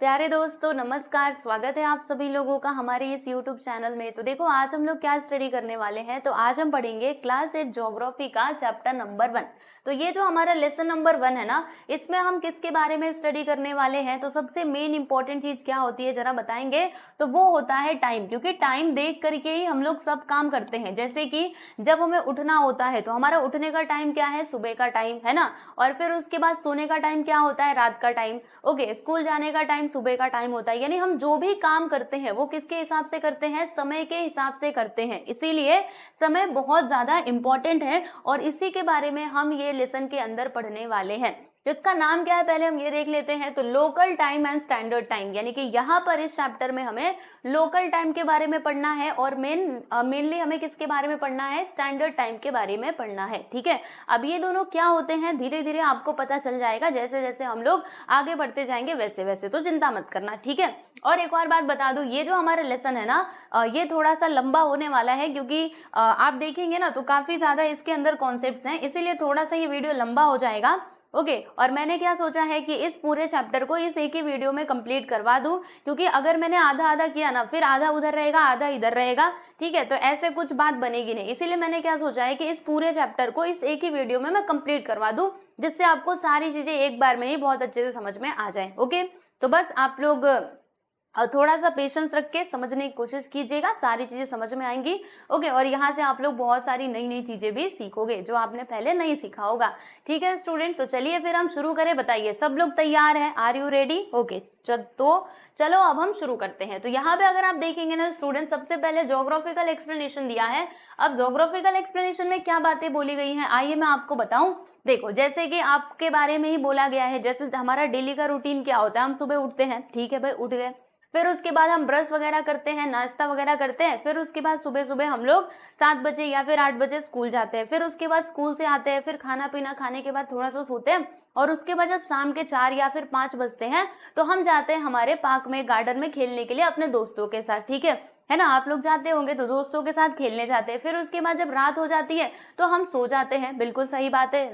प्यारे दोस्तों नमस्कार। स्वागत है आप सभी लोगों का हमारे इस YouTube चैनल में। तो देखो आज हम लोग क्या स्टडी करने वाले हैं। तो आज हम पढ़ेंगे क्लास 8 ज्योग्राफी का चैप्टर नंबर 1। तो ये जो हमारा लेसन नंबर 1 है ना, इसमें हम किसके बारे में स्टडी करने वाले हैं। तो सबसे मेन इंपॉर्टेंट चीज क्या होती है जरा बताएंगे। तो वो होता है टाइम, क्योंकि टाइम देख करके ही हम लोग सब काम करते हैं। जैसे कि जब हमें उठना होता है तो हमारा उठने का टाइम क्या है, सुबह का टाइम है ना। और फिर उसके बाद सोने का टाइम क्या होता है, रात का टाइम। ओके, स्कूल जाने का टाइम सुबह का टाइम होता है। यानी हम जो भी काम करते हैं वो किसके हिसाब से करते हैं, समय के हिसाब से करते हैं। इसीलिए समय बहुत ज्यादा इंपॉर्टेंट है और इसी के बारे में हम ये लेसन के अंदर पढ़ने वाले हैं। जिसका नाम क्या है पहले हम ये देख लेते हैं। तो local time and standard time, यानी कि यहाँ पर इस चैप्टर में हमें लोकल टाइम के बारे में पढ़ना है और मेनली हमें किसके बारे में पढ़ना है, स्टैंडर्ड टाइम के बारे में पढ़ना है। ठीक है, अब ये दोनों क्या होते हैं धीरे धीरे आपको पता चल जाएगा। जैसे जैसे हम लोग आगे बढ़ते जाएंगे वैसे वैसे, तो चिंता मत करना। ठीक है, और एक और बात बता दूं, ये जो हमारा लेसन है ना, ये थोड़ा सा लंबा होने वाला है, क्योंकि आप देखेंगे ना तो काफी ज्यादा इसके अंदर कॉन्सेप्ट्स हैं, इसीलिए थोड़ा सा ये वीडियो लंबा हो जाएगा। ओके, और मैंने क्या सोचा है कि इस पूरे चैप्टर को इस एक ही वीडियो में कंप्लीट करवा दूं, क्योंकि अगर मैंने आधा आधा किया ना, फिर आधा उधर रहेगा आधा इधर रहेगा। ठीक है, तो ऐसे कुछ बात बनेगी नहीं। इसीलिए मैंने क्या सोचा है कि इस पूरे चैप्टर को इस एक ही वीडियो में मैं कंप्लीट करवा दूं, जिससे आपको सारी चीजें एक बार में ही बहुत अच्छे से समझ में आ जाए। ओके, तो बस आप लोग थोड़ा सा पेशेंस रख के समझने की कोशिश कीजिएगा, सारी चीजें समझ में आएंगी। ओके, और यहाँ से आप लोग बहुत सारी नई नई चीजें भी सीखोगे जो आपने पहले नहीं सीखा होगा। ठीक है स्टूडेंट, तो चलिए फिर हम शुरू करें। बताइए सब लोग तैयार हैं, आर यू रेडी? ओके, तो चलो अब हम शुरू करते हैं। तो यहाँ पे अगर आप देखेंगे ना स्टूडेंट, सबसे पहले ज्योग्राफिकल एक्सप्लेनेशन दिया है। अब ज्योग्राफिकल एक्सप्लेनेशन में क्या बातें बोली गई हैं, आइए मैं आपको बताऊं। देखो, जैसे कि आपके बारे में ही बोला गया है, जैसे हमारा डेली का रूटीन क्या होता है, हम सुबह उठते हैं। ठीक है भाई, उठ गए, फिर उसके बाद हम ब्रश वगैरह करते हैं, नाश्ता वगैरह करते हैं। फिर उसके बाद सुबह सुबह हम लोग 7 बजे या फिर 8 बजे स्कूल जाते हैं। फिर उसके बाद स्कूल से आते हैं, फिर खाना पीना खाने के बाद थोड़ा सा सोते हैं, और उसके बाद जब शाम के 4 या फिर 5 बजते हैं तो हम जाते हैं हमारे पार्क में, गार्डन में खेलने के लिए अपने दोस्तों के साथ। ठीक है ना, आप लोग जाते होंगे तो दोस्तों के साथ खेलने जाते हैं। फिर उसके बाद जब रात हो जाती है तो हम सो जाते हैं। बिल्कुल सही बात है,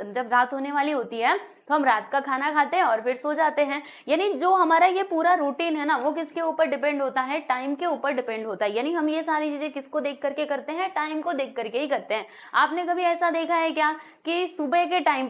जब रात होने वाली होती है तो हम रात का खाना खाते हैं और फिर सो जाते हैं। यानी जो हमारा ये पूरा रूटीन है ना, वो किसके ऊपर डिपेंड होता है, टाइम के ऊपर डिपेंड होता है। यानी हम ये सारी चीजें किसको देख करके करते हैं, टाइम को देख करके ही करते हैं। आपने कभी ऐसा देखा है क्या कि सुबह के टाइम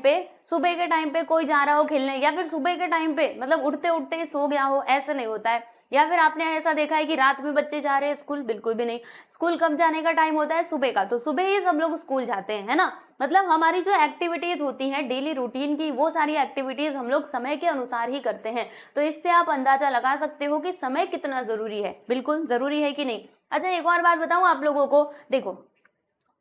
पे कोई जा रहा हो खेलने, या फिर सुबह के टाइम पे मतलब उठते उठते ही सो गया हो? ऐसा नहीं होता है। या फिर आपने ऐसा देखा है कि रात में बच्चे जा रहे हैं स्कूल? बिल्कुल भी नहीं। स्कूल कब जाने का टाइम होता है, सुबह का, तो सुबह ही सब लोग स्कूल जाते हैं, है ना। मतलब हमारी जो एक्टिविटीज होती हैं डेली रूटीन की, वो सारी एक्टिविटीज हम लोग समय के अनुसार ही करते हैं। तो इससे आप अंदाजा लगा सकते हो कि समय कितना जरूरी है। बिल्कुल जरूरी है कि नहीं। अच्छा, एक और बात बताऊं आप लोगों को। देखो,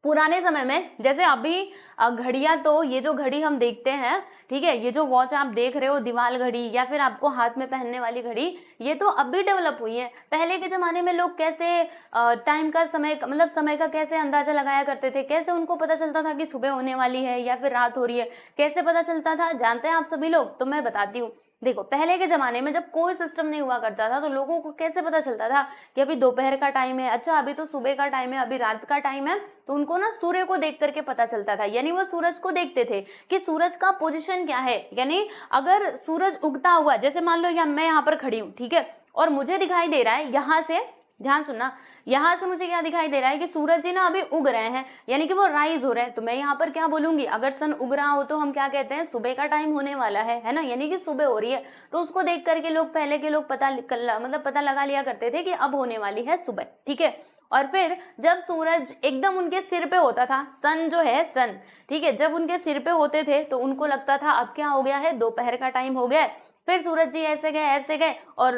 पुराने समय में जैसे अभी घड़ियां, तो ये जो घड़ी हम देखते हैं, ठीक है, ये जो वॉच आप देख रहे हो, दीवाल घड़ी या फिर आपको हाथ में पहनने वाली घड़ी, ये तो अभी डेवलप हुई है। पहले के जमाने में लोग कैसे टाइम का समय मतलब समय का कैसे अंदाजा लगाया करते थे, कैसे उनको पता चलता था कि सुबह होने वाली है या फिर रात हो रही है, कैसे पता चलता था जानते हैं आप सभी लोग? तो मैं बताती हूँ। देखो, पहले के जमाने में जब कोई सिस्टम नहीं हुआ करता था तो लोगों को कैसे पता चलता था कि अभी दोपहर का टाइम है, अच्छा अभी तो सुबह का टाइम है, अभी रात का टाइम है। तो उनको ना सूर्य को देख करके पता चलता था। यानी वो सूरज को देखते थे कि सूरज का पोजीशन क्या है। यानी अगर सूरज उगता हुआ, जैसे मान लो मैं यहाँ पर खड़ी हूँ, ठीक है, और मुझे दिखाई दे रहा है यहाँ से, ध्यान सुनना, यहाँ से मुझे क्या दिखाई दे रहा है कि सूरज जी ना अभी उग रहे हैं, यानी कि वो राइज हो रहे हैं। तो मैं यहाँ पर क्या बोलूंगी, अगर सन उग रहा हो तो हम क्या कहते हैं, सुबह का टाइम होने वाला है ना, यानी कि सुबह हो रही है। तो उसको देख करके लोग, पहले के लोग पता लगा लिया करते थे कि अब होने वाली है सुबह। ठीक है, और फिर जब सूरज एकदम उनके सिर पे होता था, सन जो है सन, ठीक है, जब उनके सिर पे होते थे तो उनको लगता था अब क्या हो गया है, दोपहर का टाइम हो गया है। फिर सूरज जी ऐसे गए और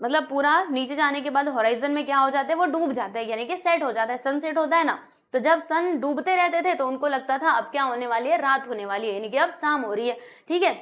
मतलब पूरा नीचे जाने के बाद होराइजन में क्या हो जाते हैं, वो डूब जाते हैं, यानी कि सेट हो जाता है, सनसेट होता है ना। तो जब सन डूबते रहते थे तो उनको लगता था अब क्या होने वाली है, रात होने वाली है, यानी कि अब शाम हो रही है। ठीक है,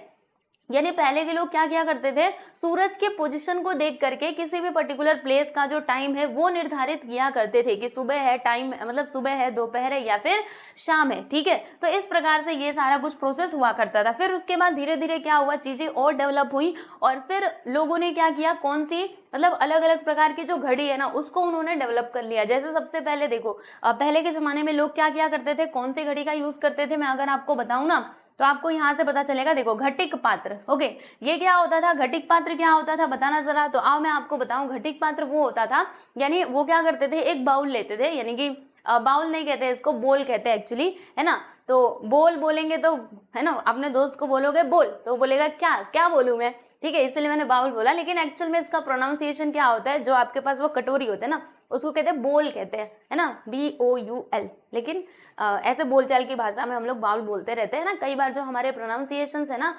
यानी पहले के लोग क्या किया करते थे, सूरज के पोजीशन को देख करके किसी भी पर्टिकुलर प्लेस का जो टाइम है वो निर्धारित किया करते थे कि सुबह है टाइम, मतलब सुबह है, दोपहर है या फिर शाम है। ठीक है, तो इस प्रकार से ये सारा कुछ प्रोसेस हुआ करता था। फिर उसके बाद धीरे धीरे क्या हुआ, चीजें और डेवलप हुई और फिर लोगों ने क्या किया, कौन सी मतलब अलग अलग प्रकार की जो घड़ी है ना उसको उन्होंने डेवलप कर लिया। जैसे सबसे पहले देखो पहले के जमाने में लोग क्या किया करते थे, कौन सी घड़ी का यूज करते थे, मैं अगर आपको बताऊं ना तो आपको यहाँ से पता चलेगा। देखो घटिक पात्र, ओके, ये क्या होता था, घटिक पात्र क्या होता था बताना जरा। तो आओ मैं आपको बताऊं, घटिक पात्र वो होता था, यानी वो क्या करते थे, एक बाउल लेते थे, यानी कि बाउल नहीं कहते इसको, बोल कहते हैं एक्चुअली, है ना। तो बोल बोलेंगे तो, है ना, अपने दोस्त को बोलोगे बोल तो वो बोलेगा क्या क्या बोलूं मैं, ठीक है, इसलिए मैंने बाउल बोला। लेकिन एक्चुअल में इसका प्रोनाउंसिएशन क्या होता है, जो आपके पास वो कटोरी होते हैं ना उसको कहते हैं बोल कहते हैं, है ना, BOUL। लेकिन ऐसे बोलचाल की भाषा में हम लोग बाउल बोलते रहते हैं ना। कई बार जो हमारे प्रोनाउंसिएशन है ना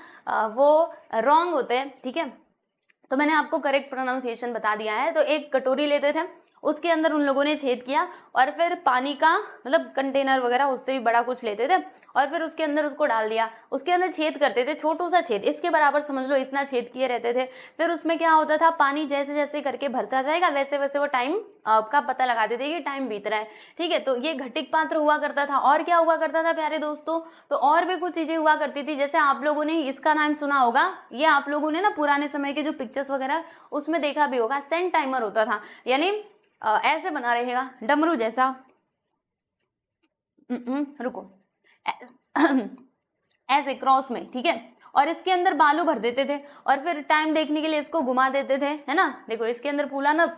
वो रॉन्ग होते हैं, ठीक है। तो मैंने आपको करेक्ट प्रोनाउंसिएशन बता दिया है। तो एक कटोरी लेते थे, उसके अंदर उन लोगों ने छेद किया और फिर पानी का मतलब कंटेनर वगैरह उससे भी बड़ा कुछ लेते थे और फिर उसके अंदर उसको डाल दिया, उसके अंदर छेद करते थे, छोटू सा छेद, इसके बराबर समझ लो, इतना छेद किए रहते थे। फिर उसमें क्या होता था, पानी जैसे जैसे करके भरता जाएगा वैसे वैसे वो टाइम का पता लगाते थे कि टाइम बीत रहा है, ठीक है। तो ये घटिक पात्र हुआ करता था। और क्या हुआ करता था प्यारे दोस्तों, तो और भी कुछ चीजें हुआ करती थी। जैसे आप लोगों ने इसका नाम सुना होगा, ये आप लोगों ने ना पुराने समय के जो पिक्चर्स वगैरह उसमें देखा भी होगा, सेंट टाइमर होता था, यानी ऐसे बना रहेगा डमरू जैसा, रुको, ऐसे क्रॉस में, ठीक है। और इसके अंदर बालू भर देते थे और फिर टाइम देखने के लिए इसको घुमा देते थे, है ना। देखो इसके अंदर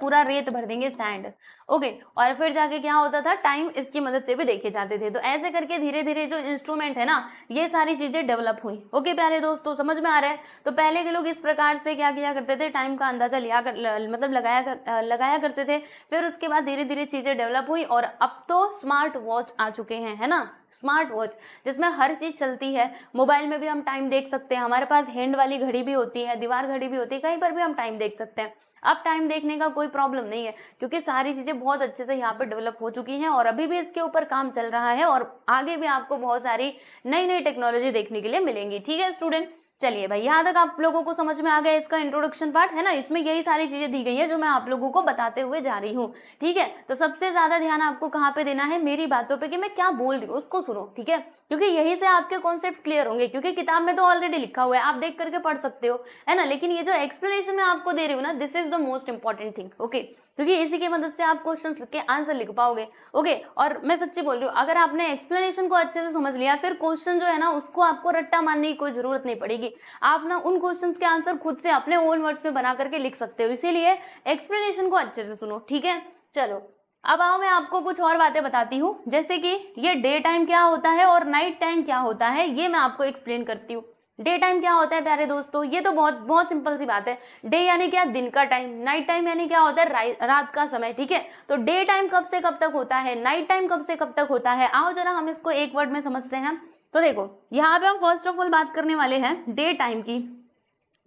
पूरा रेत भर देंगे, सैंड, ओके। और फिर जाके क्या होता था, टाइम इसकी मदद से भी देखे जाते थे। तो ऐसे करके धीरे धीरे जो इंस्ट्रूमेंट है ना ये सारी चीजें डेवलप हुई। ओके प्यारे दोस्तों, समझ में आ रहा है। तो पहले के लोग इस प्रकार से क्या किया करते थे, टाइम का अंदाजा मतलब लगाया करते थे। फिर उसके बाद धीरे धीरे चीजें डेवलप हुई और अब तो स्मार्ट वॉच आ चुके हैं, है ना, स्मार्ट वॉच जिसमें हर चीज चलती है। मोबाइल में भी हम टाइम देख सकते हैं, हमारे पास हैंड वाली घड़ी भी होती है, दीवार घड़ी भी होती है, कहीं पर भी हम टाइम देख सकते हैं। अब टाइम देखने का कोई प्रॉब्लम नहीं है क्योंकि सारी चीजें बहुत अच्छे से यहाँ पर डेवलप हो चुकी हैं और अभी भी इसके ऊपर काम चल रहा है और आगे भी आपको बहुत सारी नई नई टेक्नोलॉजी देखने के लिए मिलेंगी, ठीक है स्टूडेंट। चलिए भाई, यहाँ तक आप लोगों को समझ में आ गया इसका इंट्रोडक्शन पार्ट, है ना। इसमें यही सारी चीजें दी गई है जो मैं आप लोगों को बताते हुए जा रही हूँ, ठीक है। तो सबसे ज्यादा ध्यान आपको कहाँ पे देना है, मेरी बातों पे, कि मैं क्या बोल रही हूँ उसको सुनो, ठीक है, क्योंकि यही से आपके कॉन्सेप्ट्स क्लियर होंगे। क्योंकि किताब में तो ऑलरेडी लिखा हुआ है, आप देख करके पढ़ सकते हो, है ना, लेकिन ये जो एक्सप्लेनेशन मैं आपको दे रही हूँ ना, this is the most important thing, okay, क्योंकि इसी की मदद से आप क्वेश्चन लिख के आंसर लिख पाओगे, ओके। और मैं सच्ची बोल रही हूँ, अगर आपने एक्सप्लेनेशन को अच्छे से समझ लिया फिर क्वेश्चन जो है ना उसको आपको रट्टा मारने की कोई जरूरत नहीं पड़ेगी। आप ना उन क्वेश्चंस के आंसर खुद से अपने ओन वर्ड्स में बना करके लिख सकते हो, इसीलिए एक्सप्लेनेशन को अच्छे से सुनो, ठीक है। चलो अब आओ मैं आपको कुछ और बातें बताती हूँ, जैसे कि ये डे टाइम क्या होता है और नाइट टाइम क्या होता है, ये मैं आपको एक्सप्लेन करती हूँ। डे टाइम क्या होता है प्यारे दोस्तों, ये तो बहुत बहुत सिंपल सी बात है। डे यानी क्या, दिन का टाइम, नाइट टाइम यानी क्या होता है, रात का समय, ठीक है। तो डे टाइम कब से कब तक होता है, नाइट टाइम कब से कब तक होता है, आओ जरा हम इसको एक वर्ड में समझते हैं। तो देखो यहाँ पे हम फर्स्ट ऑफ ऑल बात करने वाले हैं डे टाइम की।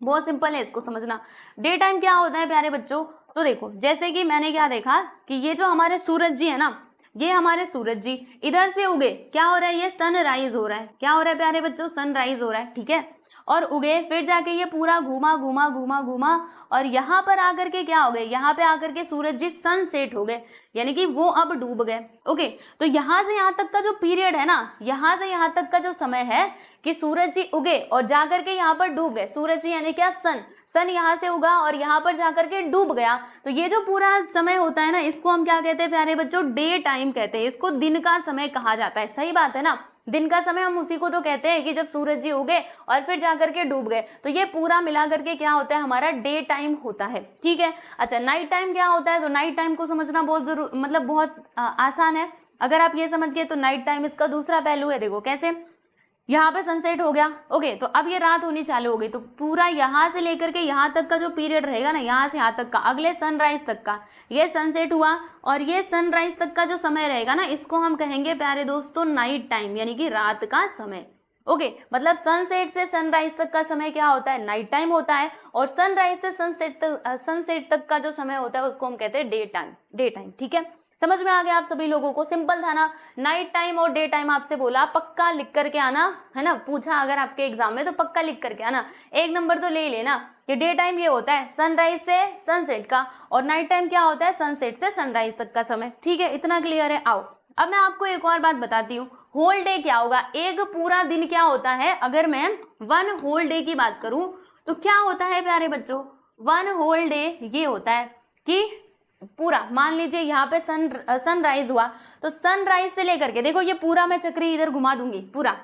बहुत सिंपल है इसको समझना। डे टाइम क्या होता है प्यारे बच्चों, तो देखो जैसे कि मैंने क्या देखा कि ये जो हमारे सूरज जी है ना, ये हमारे सूरज जी इधर से उगे, क्या हो रहा है, ये सनराइज हो रहा है, क्या हो रहा है प्यारे बच्चों, सनराइज हो रहा है, ठीक है। और उगे, फिर जाके ये पूरा घूमा घूमा घूमा घूमा और यहाँ पर आकर के क्या हो गए, यहाँ पे आकर के सूरज जी सनसेट हो गए, यानी कि वो अब डूब गए, ओके। तो यहाँ से यहाँ तक का जो पीरियड है ना, यहाँ से यहाँ तक का जो समय है कि सूरज जी उगे और जाकर के यहाँ पर डूब गए, सूरज जी यानी क्या, सन यहाँ से उगा और यहाँ पर जाकर के डूब गया, तो ये जो पूरा समय होता है ना इसको हम क्या कहते हैं प्यारे बच्चों, डे टाइम कहते हैं, इसको दिन का समय कहा जाता है। सही बात है ना, दिन का समय हम उसी को तो कहते हैं कि जब सूरज जी उगे और फिर जाकर के डूब गए, तो ये पूरा मिला करके क्या होता है, हमारा डे टाइम होता है, ठीक है। अच्छा नाइट टाइम क्या होता है, तो नाइट टाइम को समझना बहुत मतलब बहुत आसान है। अगर आप ये समझ गए तो नाइट टाइम इसका दूसरा पहलू है। देखो कैसे, यहाँ पे सनसेट हो गया, ओके, तो अब ये रात होनी चालू हो गई, तो पूरा यहाँ से लेकर के यहाँ तक का जो पीरियड रहेगा ना, यहाँ से यहाँ तक का, अगले सनराइज तक का, ये सनसेट हुआ और ये सनराइज तक का जो समय रहेगा ना, इसको हम कहेंगे प्यारे दोस्तों नाइट टाइम, यानी कि रात का समय, ओके। मतलब सनसेट से सनराइज तक का समय क्या होता है, नाइट टाइम होता है, और सनराइज से सनसेट तक का जो समय होता है उसको हम कहते हैं डे टाइम, ठीक है। समझ में आ गया आप सभी लोगों को, सिंपल था ना। नाइट टाइम और डे टाइम आपसे बोला, पक्का लिख करके आना, है ना, पूछा अगर आपके एग्जाम में तो पक्का लिख करके आना, एक नंबर तो ले ही लेना कि डे टाइम ये होता है सनराइज से सनसेट का और नाइट टाइम क्या होता है, सनसेट से सनराइज तक का समय, ठीक है, इतना क्लियर है। आओ अब मैं आपको एक और बात बताती हूँ, होल डे क्या होगा, एक पूरा दिन क्या होता है। अगर मैं वन होल डे की बात करूं तो क्या होता है प्यारे बच्चों, वन होल डे ये होता है कि पूरा, मान लीजिए यहाँ पे सनराइज हुआ, तो सनराइज से लेकर के देखो ये पूरा मैं चक्री इधर घुमा दूंगी, पूरा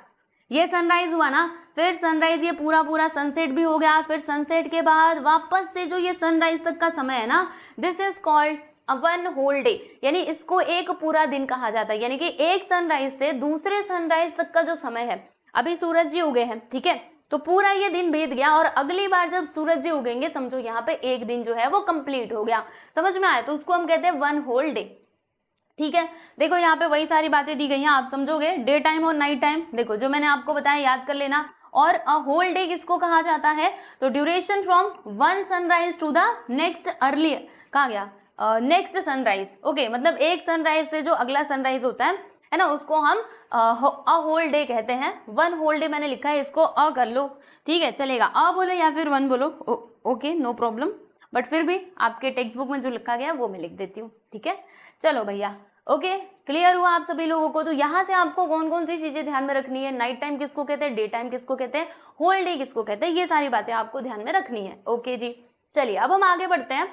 ये सनराइज हुआ ना, फिर सनराइज ये पूरा पूरा सनसेट भी हो गया, फिर सनसेट के बाद वापस से जो ये सनराइज तक का समय है ना, this is called one whole day, यानी इसको एक पूरा दिन कहा जाता है। यानी कि एक सनराइज से दूसरे सनराइज तक का जो समय है, अभी सूरज जी उगे हैं, ठीक है, तो पूरा ये दिन बीत गया और अगली बार जब सूरज जी उगेंगे, समझो यहाँ पे एक दिन जो है वो कंप्लीट हो गया, समझ में आया, तो उसको हम कहते हैं वन होल डे। ठीक है, देखो यहाँ पे वही सारी बातें दी गई हैं, आप समझोगे, डे टाइम और नाइट टाइम, देखो जो मैंने आपको बताया याद कर लेना। और अ होल डे किसको कहा जाता है, तो duration from one sunrise to the next earlier, कहा गया नेक्स्ट सनराइज, ओके, मतलब एक सनराइज से जो अगला सनराइज होता है ना, उसको हम अ होल डे कहते हैं। वन होल डे मैंने लिखा है, इसको अ कर लो, ठीक है, चलेगा, अ बोलो या फिर वन बोलो, ओके, नो प्रॉब्लम, बट फिर भी आपके टेक्स्ट बुक में जो लिखा गया वो मैं लिख देती हूँ, ठीक है, चलो भैया, ओके, क्लियर हुआ आप सभी लोगों को। तो यहाँ से आपको कौन कौन सी चीजें ध्यान में रखनी है, नाइट टाइम किसको कहते हैं, डे टाइम किसको कहते हैं, होल डे किसको कहते हैं, ये सारी बातें आपको ध्यान में रखनी है, ओके जी। चलिए अब हम आगे बढ़ते हैं।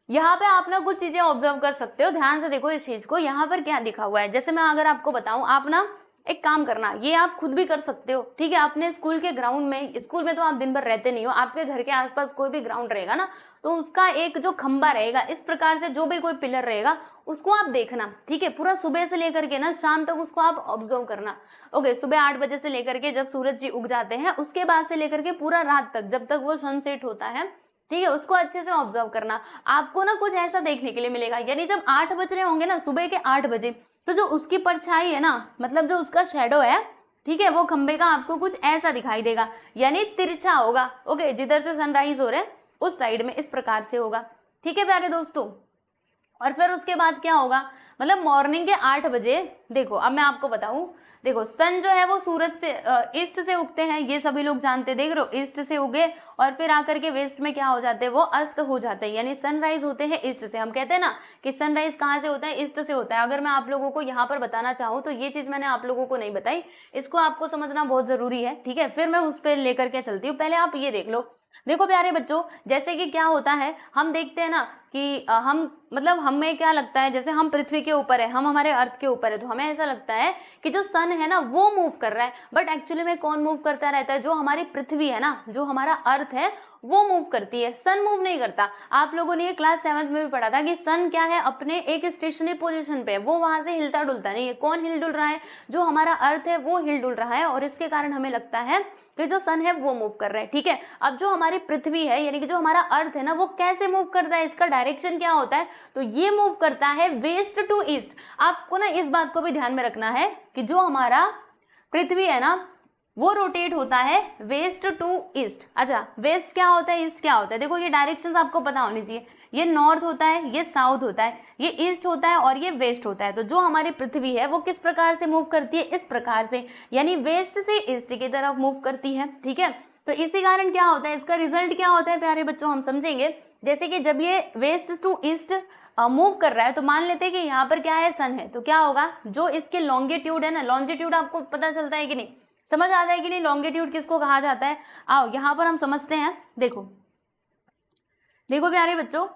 यहाँ पे आप ना कुछ चीजें ऑब्जर्व कर सकते हो, ध्यान से देखो इस चीज को, यहाँ पर क्या लिखा हुआ है, जैसे मैं अगर आपको बताऊं, आप ना एक काम करना, ये आप खुद भी कर सकते हो, ठीक है, अपने स्कूल के ग्राउंड में, स्कूल में तो आप दिन भर रहते नहीं हो, आपके घर के आसपास कोई भी ग्राउंड रहेगा ना, तो उसका एक जो खंबा रहेगा, इस प्रकार से जो भी कोई पिलर रहेगा उसको आप देखना, ठीक है, पूरा सुबह से लेकर के ना शाम तक उसको आप ऑब्जर्व करना, ओके, सुबह 8 बजे से लेकर के जब सूरज जी उग जाते हैं, उसके बाद से लेकर के पूरा रात तक जब तक वो सनसेट होता है, ठीक है, उसको अच्छे से ऑब्जर्व करना। आपको ना कुछ ऐसा देखने के लिए मिलेगा, यानी जब 8 बज रहे होंगे ना, सुबह के 8 बजे, तो जो उसकी परछाई है ना, मतलब जो उसका शेडो है, ठीक है, वो खंबे का आपको कुछ ऐसा दिखाई देगा, यानी तिरछा होगा, ओके, जिधर से सनराइज हो रहा है उस साइड में इस प्रकार से होगा, ठीक है प्यारे दोस्तों। और फिर उसके बाद क्या होगा, मतलब मॉर्निंग के 8 बजे, देखो अब मैं आपको बताऊं, देखो सन जो है वो सूरज से ईस्ट से उगते हैं, ये सभी लोग जानते, देख रहे हो, ईस्ट से उगे और फिर आकर के वेस्ट में क्या हो जाते हैं, वो अस्त हो जाते हैं, यानी सनराइज होते हैं ईस्ट से। हम कहते हैं ना कि सनराइज कहाँ से होता है, ईस्ट से होता है। अगर मैं आप लोगों को यहाँ पर बताना चाहूँ तो ये चीज मैंने आप लोगों को नहीं बताई, इसको आपको समझना बहुत जरूरी है, ठीक है, फिर मैं उस पर लेकर के चलती हूँ, पहले आप ये देख लो। देखो प्यारे बच्चों, जैसे कि क्या होता है, हम देखते हैं ना कि हम मतलब हमें क्या लगता है, जैसे हम पृथ्वी के ऊपर है, हम हमारे अर्थ के ऊपर है, तो हमें ऐसा लगता है कि जो सन है ना वो मूव कर रहा है, बट एक्चुअली में कौन मूव करता रहता है, जो हमारी पृथ्वी है ना, जो हमारा अर्थ है वो मूव करती है, सन मूव नहीं करता। आप लोगों ने ये क्लास 7th में भी पढ़ा था कि सन क्या है, अपने एक स्टेशनरी पोजीशन पे, वो वहां से हिलता डुलता नहीं है। कौन हिल डुल रहा है, जो हमारा अर्थ है वो हिल डुल रहा है, और इसके कारण हमें लगता है कि जो सन है वो मूव कर रहा है, ठीक है। अब जो हमारी पृथ्वी है, यानी कि जो हमारा अर्थ है ना, वो कैसे मूव करता है, इसका डायरेक्शन क्या होता है, तो ये मूव करता है वेस्ट टू ईस्ट। आपको ना इस बात को भी ध्यान में रखना है कि जो हमारा पृथ्वी है ना, वो रोटेट होता है वेस्ट टू ईस्ट। अच्छा, वेस्ट क्या होता है, ईस्ट क्या होता है, देखो ये डायरेक्शंस आपको पता होनी चाहिए, ये नॉर्थ होता है, ये साउथ होता है, ये ईस्ट होता है और ये वेस्ट होता है। तो जो हमारी पृथ्वी है वो किस प्रकार से मूव करती है, इस प्रकार से, यानी वेस्ट से ईस्ट की तरफ मूव करती है, ठीक है। तो इसी कारण क्या होता है, इसका रिजल्ट क्या होता है प्यारे बच्चों, हम समझेंगे। जैसे कि जब ये वेस्ट टू ईस्ट मूव कर रहा है, तो मान लेते हैं कि यहाँ पर क्या है, सन है, तो क्या होगा, जो इसके लॉन्गिट्यूड है ना, लॉन्जिट्यूड आपको पता चलता है कि नहीं, समझ आता है कि नहीं, लॉन्गिट्यूड किसको कहा जाता है। आओ यहाँ पर हम समझते हैं। देखो देखो प्यारे बच्चों,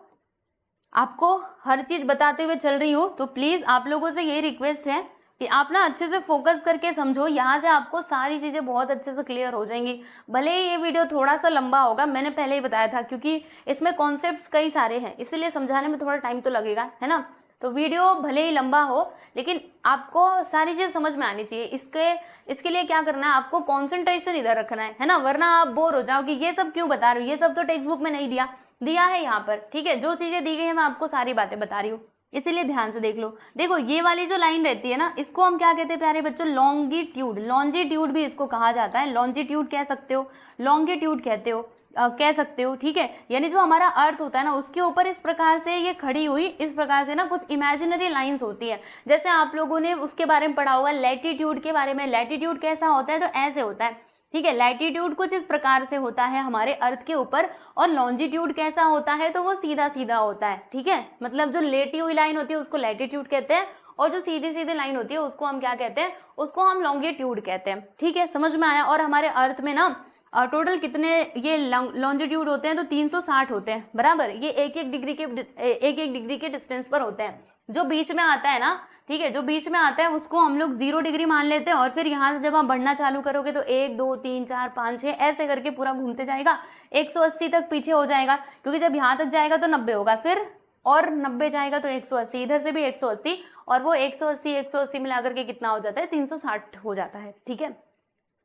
आपको हर चीज बताते हुए चल रही हूँ, तो प्लीज आप लोगों से यही रिक्वेस्ट है कि आप ना अच्छे से फोकस करके समझो, यहाँ से आपको सारी चीजें बहुत अच्छे से क्लियर हो जाएंगी। भले ही ये वीडियो थोड़ा सा लंबा होगा, मैंने पहले ही बताया था, क्योंकि इसमें कॉन्सेप्ट्स कई सारे हैं, इसलिए समझाने में थोड़ा टाइम तो लगेगा, है ना। तो वीडियो भले ही लंबा हो, लेकिन आपको सारी चीज़ समझ में आनी चाहिए। इसके लिए क्या करना है, आपको कॉन्सेंट्रेशन इधर रखना है ना, वरना आप बोर हो जाओ कि ये सब क्यों बता रही हूँ, ये सब तो टेक्स्ट बुक में नहीं दिया है यहाँ पर, ठीक है। जो चीज़ें दी गई है मैं आपको सारी बातें बता रही हूँ, इसीलिए ध्यान से देख लो। देखो ये वाली जो लाइन रहती है ना, इसको हम क्या कहते हैं प्यारे बच्चों, लॉन्गिट्यूड। लॉन्जिट्यूड भी इसको कहा जाता है, लॉन्जिट्यूड कह सकते हो, लॉन्गिट्यूड कहते हो, कह सकते हो, ठीक है। यानी जो हमारा अर्थ होता है ना, उसके ऊपर इस प्रकार से ये खड़ी हुई, इस प्रकार से ना कुछ इमेजिनरी लाइंस होती है। जैसे आप लोगों ने उसके बारे में पढ़ा होगा, लैटिट्यूड के बारे में। लैटिट्यूड कैसा होता है, तो ऐसे होता है, ठीक है। लैटिट्यूड कुछ इस प्रकार से होता है हमारे अर्थ के ऊपर, और लॉन्जिट्यूड कैसा होता है, तो वो सीधा सीधा होता है, ठीक है। मतलब जो लेटी हुई लाइन होती है उसको लैटिट्यूड कहते हैं, और जो सीधी सीधी लाइन होती है उसको हम क्या कहते हैं, उसको हम लॉन्गिट्यूड कहते हैं, ठीक है। समझ में आया। और हमारे अर्थ में ना टोटल कितने ये लॉन्जिट्यूड होते हैं, तो 360 होते हैं, बराबर। ये एक एक डिग्री के डिस्टेंस पर होते हैं। जो बीच में आता है ना, ठीक है, जो बीच में आता है उसको हम लोग 0 डिग्री मान लेते हैं, और फिर यहाँ से जब आप बढ़ना चालू करोगे तो 1 2 3 4 5 6 ऐसे करके पूरा घूमते जाएगा, 180 तक पीछे हो जाएगा, क्योंकि जब यहाँ तक जाएगा तो 90 होगा, फिर और 90 जाएगा तो 180, इधर से भी 180, और वो 180 मिलाकर के कितना हो जाता है, 360 हो जाता है, ठीक है।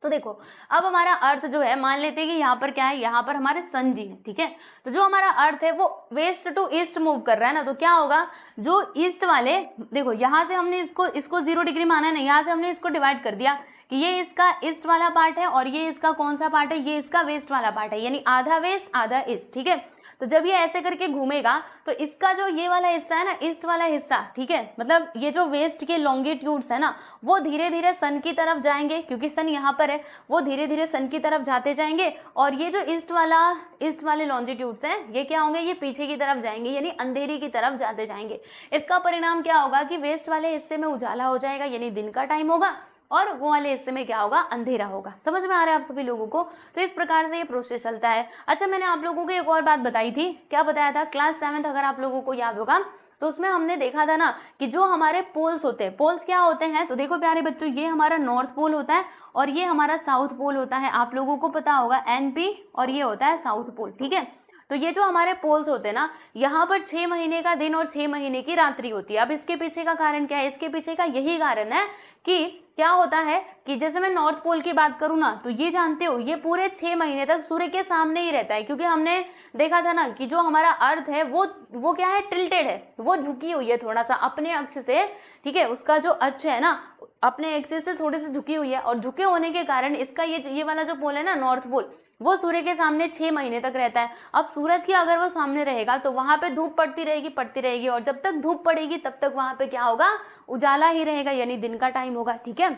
तो देखो अब हमारा अर्थ जो है, मान लेते हैं कि यहाँ पर क्या है, यहाँ पर हमारे सन जी है, ठीक है। तो जो हमारा अर्थ है वो वेस्ट टू ईस्ट मूव कर रहा है ना, तो क्या होगा, जो ईस्ट वाले, देखो यहाँ से हमने इसको 0 डिग्री माना है ना, यहाँ से हमने इसको डिवाइड कर दिया कि ये इसका ईस्ट वाला पार्ट है और ये इसका कौन सा पार्ट है, ये इसका वेस्ट वाला पार्ट है, यानी आधा वेस्ट आधा ईस्ट, ठीक है। तो जब ये ऐसे करके घूमेगा तो इसका जो ये वाला हिस्सा है ना, ईस्ट वाला हिस्सा, ठीक है, मतलब ये जो वेस्ट के लॉन्गिट्यूड्स है ना, वो धीरे धीरे सन की तरफ जाएंगे, क्योंकि सन यहाँ पर है, वो धीरे धीरे सन की तरफ जाते जाएंगे, और ये जो ईस्ट वाले लॉन्जिट्यूड्स हैं, ये क्या होंगे, ये पीछे की तरफ जाएंगे, यानी अंधेरी की तरफ जाते जाएंगे। इसका परिणाम क्या होगा कि वेस्ट वाले हिस्से में उजाला हो जाएगा, यानी दिन का टाइम होगा, और वो वाले हिस्से में क्या होगा, अंधेरा होगा। समझ में आ रहा है आप सभी लोगों को? तो इस प्रकार से ये प्रोसेस चलता है। अच्छा, मैंने आप लोगों को एक और बात बताई थी, क्या बताया था, क्लास 7th अगर आप लोगों को याद होगा तो उसमें हमने देखा था ना कि जो हमारे पोल्स होते हैं, पोल्स क्या होते हैं, तो देखो प्यारे बच्चों, ये हमारा नॉर्थ पोल होता है और ये हमारा साउथ पोल होता है, आप लोगों को पता होगा NP, और ये होता है साउथ पोल, ठीक है। तो ये जो हमारे पोल्स होते हैं ना, यहाँ पर 6 महीने का दिन और 6 महीने की रात्रि होती है। अब इसके पीछे का कारण क्या है, इसके पीछे का यही कारण है कि क्या होता है कि जैसे मैं नॉर्थ पोल की बात करूँ ना, तो ये जानते हो ये पूरे 6 महीने तक सूर्य के सामने ही रहता है, क्योंकि हमने देखा था ना कि जो हमारा अर्थ है वो क्या है, टिल्टेड है, वो झुकी हुई है थोड़ा सा अपने अक्ष से, ठीक है, उसका जो अक्ष है ना अपने एक्सिस से थोड़ी सी झुकी हुई है, और झुके होने के कारण इसका ये वाला जो पोल है ना, नॉर्थ पोल, वो सूर्य के सामने 6 महीने तक रहता है। अब सूरज की अगर वो सामने रहेगा तो वहां पे धूप पड़ती रहेगी, और जब तक धूप पड़ेगी तब तक वहां पे क्या होगा, उजाला ही रहेगा, यानी दिन का टाइम होगा, ठीक है।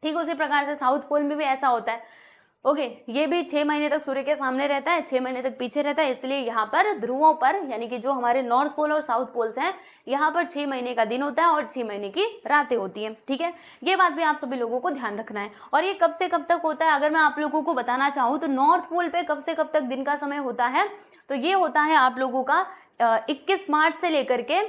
ठीक उसी प्रकार से साउथ पोल में भी ऐसा होता है। ओके, ये भी 6 महीने तक सूर्य के सामने रहता है, 6 महीने तक पीछे रहता है, इसलिए यहाँ पर ध्रुवों पर, यानी कि जो हमारे नॉर्थ पोल और साउथ पोल्स हैं, यहाँ पर 6 महीने का दिन होता है और 6 महीने की रातें होती हैं, ठीक है। ये बात भी आप सभी लोगों को ध्यान रखना है। और ये कब से कब तक होता है, अगर मैं आप लोगों को बताना चाहूँ तो नॉर्थ पोल पे कब से कब तक दिन का समय होता है, तो ये होता है आप लोगों का 21 मार्च से लेकर के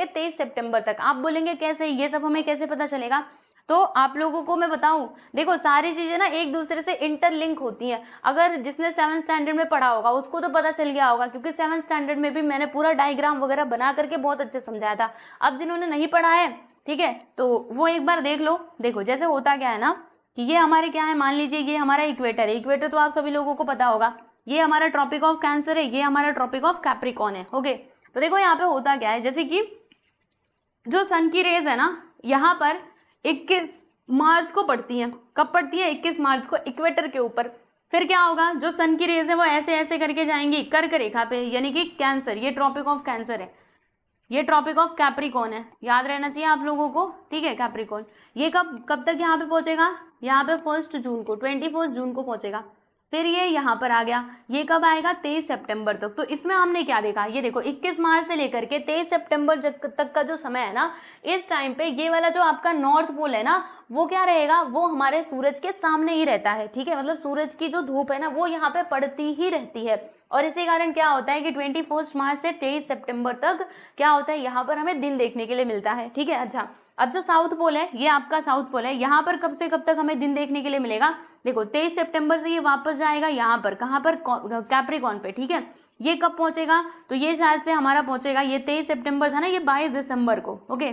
23 सितंबर तक। आप बोलेंगे कैसे, ये सब हमें कैसे पता चलेगा, तो आप लोगों को मैं बताऊं, देखो सारी चीजें ना एक दूसरे से इंटरलिंक होती हैं। अगर जिसने 7th स्टैंडर्ड में पढ़ा होगा उसको तो पता चल गया होगा, क्योंकि 7th स्टैंडर्ड में भी मैंने पूरा डायग्राम वगैरह बना करके बहुत अच्छे समझाया था। अब जिन्होंने नहीं पढ़ा है, ठीक है, तो वो एक बार देख लो। देखो जैसे होता क्या है ना कि ये हमारे क्या है, मान लीजिए ये हमारा इक्वेटर है, इक्वेटर तो आप सभी लोगों को पता होगा, ये हमारा ट्रॉपिक ऑफ कैंसर है, ये हमारा ट्रॉपिक ऑफ कैप्रिकॉर्न है। ओके, तो देखो यहाँ पे होता क्या है, जैसे कि जो सन की रेज है ना, यहाँ पर 21 मार्च को पड़ती है। कब पड़ती है, 21 मार्च को इक्वेटर के ऊपर। फिर क्या होगा, जो सन की रेज है वो ऐसे ऐसे करके जाएंगी कर्क रेखा पे, यानी कि कैंसर, ये ट्रॉपिक ऑफ कैंसर है, ये ट्रॉपिक ऑफ कैप्रिकॉर्न है, याद रहना चाहिए आप लोगों को, ठीक है। कैप्रिकॉर्न ये कब तक यहाँ पे पहुंचेगा, यहाँ पे 1 जून को, 21 जून को पहुंचेगा। फिर ये यहाँ पर आ गया, ये कब आएगा, 23 सितंबर तक। तो इसमें हमने क्या देखा, ये देखो 21 मार्च से लेकर के 23 सितंबर तक का जो समय है ना, इस टाइम पे ये वाला जो आपका नॉर्थ पोल है ना, वो क्या रहेगा, वो हमारे सूरज के सामने ही रहता है, ठीक है। मतलब सूरज की जो धूप है ना वो यहाँ पे पड़ती ही रहती है, और इसी कारण क्या होता है कि 21 मार्च से 23 सितंबर तक क्या होता है, यहाँ पर हमें दिन देखने के लिए मिलता है, ठीक है। अच्छा, अब जो साउथ पोल है, ये आपका साउथ पोल है, यहाँ पर कब से कब तक हमें दिन देखने के लिए मिलेगा, देखो 23 सितंबर से ये वापस जाएगा यहाँ पर, कहाँ पर, कैप्रिकॉर्न पे, ठीक है। ये कब पहुंचेगा, तो ये शायद से हमारा पहुंचेगा, ये 23 सितंबर था ना, ये 22 दिसंबर को, ओके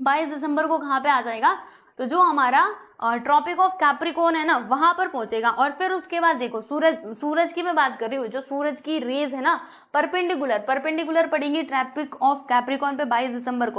22 दिसंबर को कहाँ पे आ जाएगा, तो जो हमारा ट्रॉपिक ऑफ कैप्रिकॉर्न है ना वहां पर पहुंचेगा। और फिर उसके बाद देखो सूरज की मैं बात कर रही हूँ, जो सूरज की रेज है ना परपेंडिकुलर पड़ेंगी ट्रॉपिक ऑफ कैप्रिकॉर्न पे 22 दिसंबर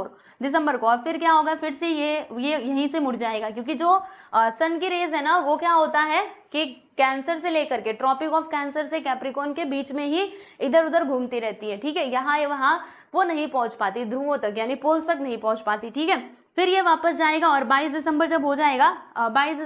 को। और फिर क्या होगा, फिर से ये यहीं से मुड़ जाएगा, क्योंकि जो सन की रेज है ना वो क्या होता है कि कैंसर से लेकर के ट्रॉपिक ऑफ कैंसर से कैप्रिकॉर्न के बीच में ही इधर उधर घूमती रहती है, ठीक है। यहाँ वहाँ वो नहीं पहुंच पाती ध्रुवों तक, यानी पोल्स तक नहीं पहुंच पाती, ठीक है। फिर ये वापस जाएगा, और 22 दिसंबर जब हो जाएगा, 22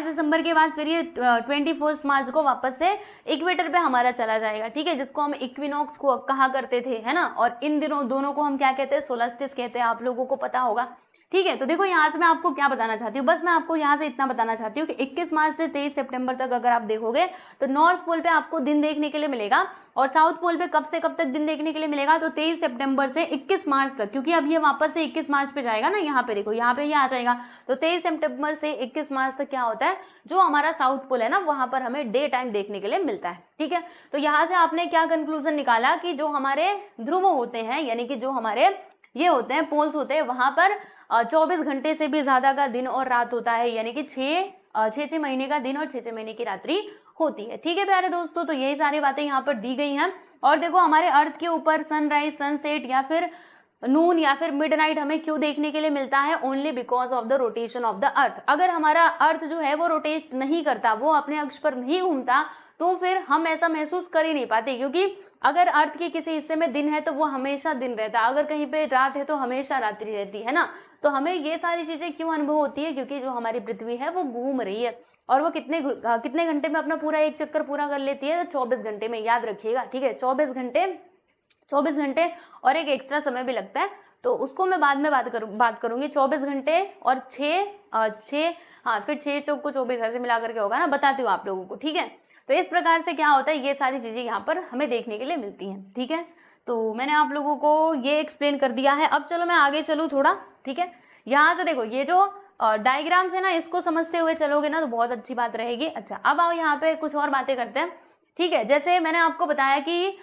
दिसंबर के बाद फिर ये 21 मार्च को वापस से इक्वेटर पे हमारा चला जाएगा, ठीक है, जिसको हम इक्विनॉक्स को कहा करते थे, है ना। और इन दिनों दोनों को हम क्या कहते हैं, सोलास्टिस कहते हैं, आप लोगों को पता होगा, ठीक है। तो देखो यहाँ से मैं आपको क्या बताना चाहती हूँ, बस मैं आपको यहाँ से इतना बताना चाहती हूँ कि 21 मार्च से 23 सितंबर तक अगर आप देखोगे तो नॉर्थ पोल पे आपको दिन देखने के लिए मिलेगा, और साउथ पोल पे कब से कब तक दिन देखने के लिए मिलेगा, तो 23 सितंबर से 21 मार्च तक, क्योंकि अब ये वापस से 21 मार्च पे जाएगा ना, यहाँ पे देखो यहाँ पे ये आ जाएगा। तो 23 सितंबर से 21 मार्च तक क्या होता है, जो हमारा साउथ पोल है ना, वहां पर हमें डे टाइम देखने के लिए मिलता है। ठीक है। तो यहाँ से आपने क्या कंक्लूजन निकाला कि जो हमारे ध्रुव होते हैं, यानी कि जो हमारे ये होते हैं पोल्स होते हैं, वहां पर 24 घंटे से भी ज्यादा का दिन और रात होता है, यानी कि 6 महीने का दिन और 6 महीने की रात्रि होती है। ठीक है प्यारे दोस्तों, तो यही सारी बातें यहाँ पर दी गई हैं। और देखो हमारे अर्थ के ऊपर सनराइज, सनसेट या फिर नून या फिर मिडनाइट हमें क्यों देखने के लिए मिलता है, only because of the rotation of the अर्थ। अगर हमारा अर्थ जो है वो रोटेट नहीं करता, वो अपने अक्ष पर नहीं घूमता, तो फिर हम ऐसा महसूस कर ही नहीं पाते, क्योंकि अगर अर्थ के किसी हिस्से में दिन है तो वो हमेशा दिन रहता है, अगर कहीं पे रात है तो हमेशा रात्रि रहती है ना। तो हमें ये सारी चीजें क्यों अनुभव होती है, क्योंकि जो हमारी पृथ्वी है वो घूम रही है, और वो कितने घंटे में अपना पूरा एक चक्कर पूरा कर लेती है, तो 24 घंटे में, याद रखिएगा। ठीक है, 24 घंटे और एक एक्स्ट्रा समय भी लगता है, तो उसको मैं बाद में बात करूंगी। 24 घंटे और 6 हाँ फिर 6 चौक को 24 ऐसे मिला करके होगा ना, बताती हूँ आप लोगों को। ठीक है, तो इस प्रकार से क्या होता है, ये सारी चीजें यहाँ पर हमें देखने के लिए मिलती हैं। ठीक है, तो मैंने आप लोगों को ये एक्सप्लेन कर दिया है। अब चलो मैं आगे चलूँ थोड़ा। ठीक है, यहाँ से देखो ये जो डायग्राम्स है ना, इसको समझते हुए चलोगे ना तो बहुत अच्छी बात रहेगी। अच्छा, अब आओ यहाँ पे कुछ और बातें करते हैं। ठीक है, जैसे मैंने आपको बताया कि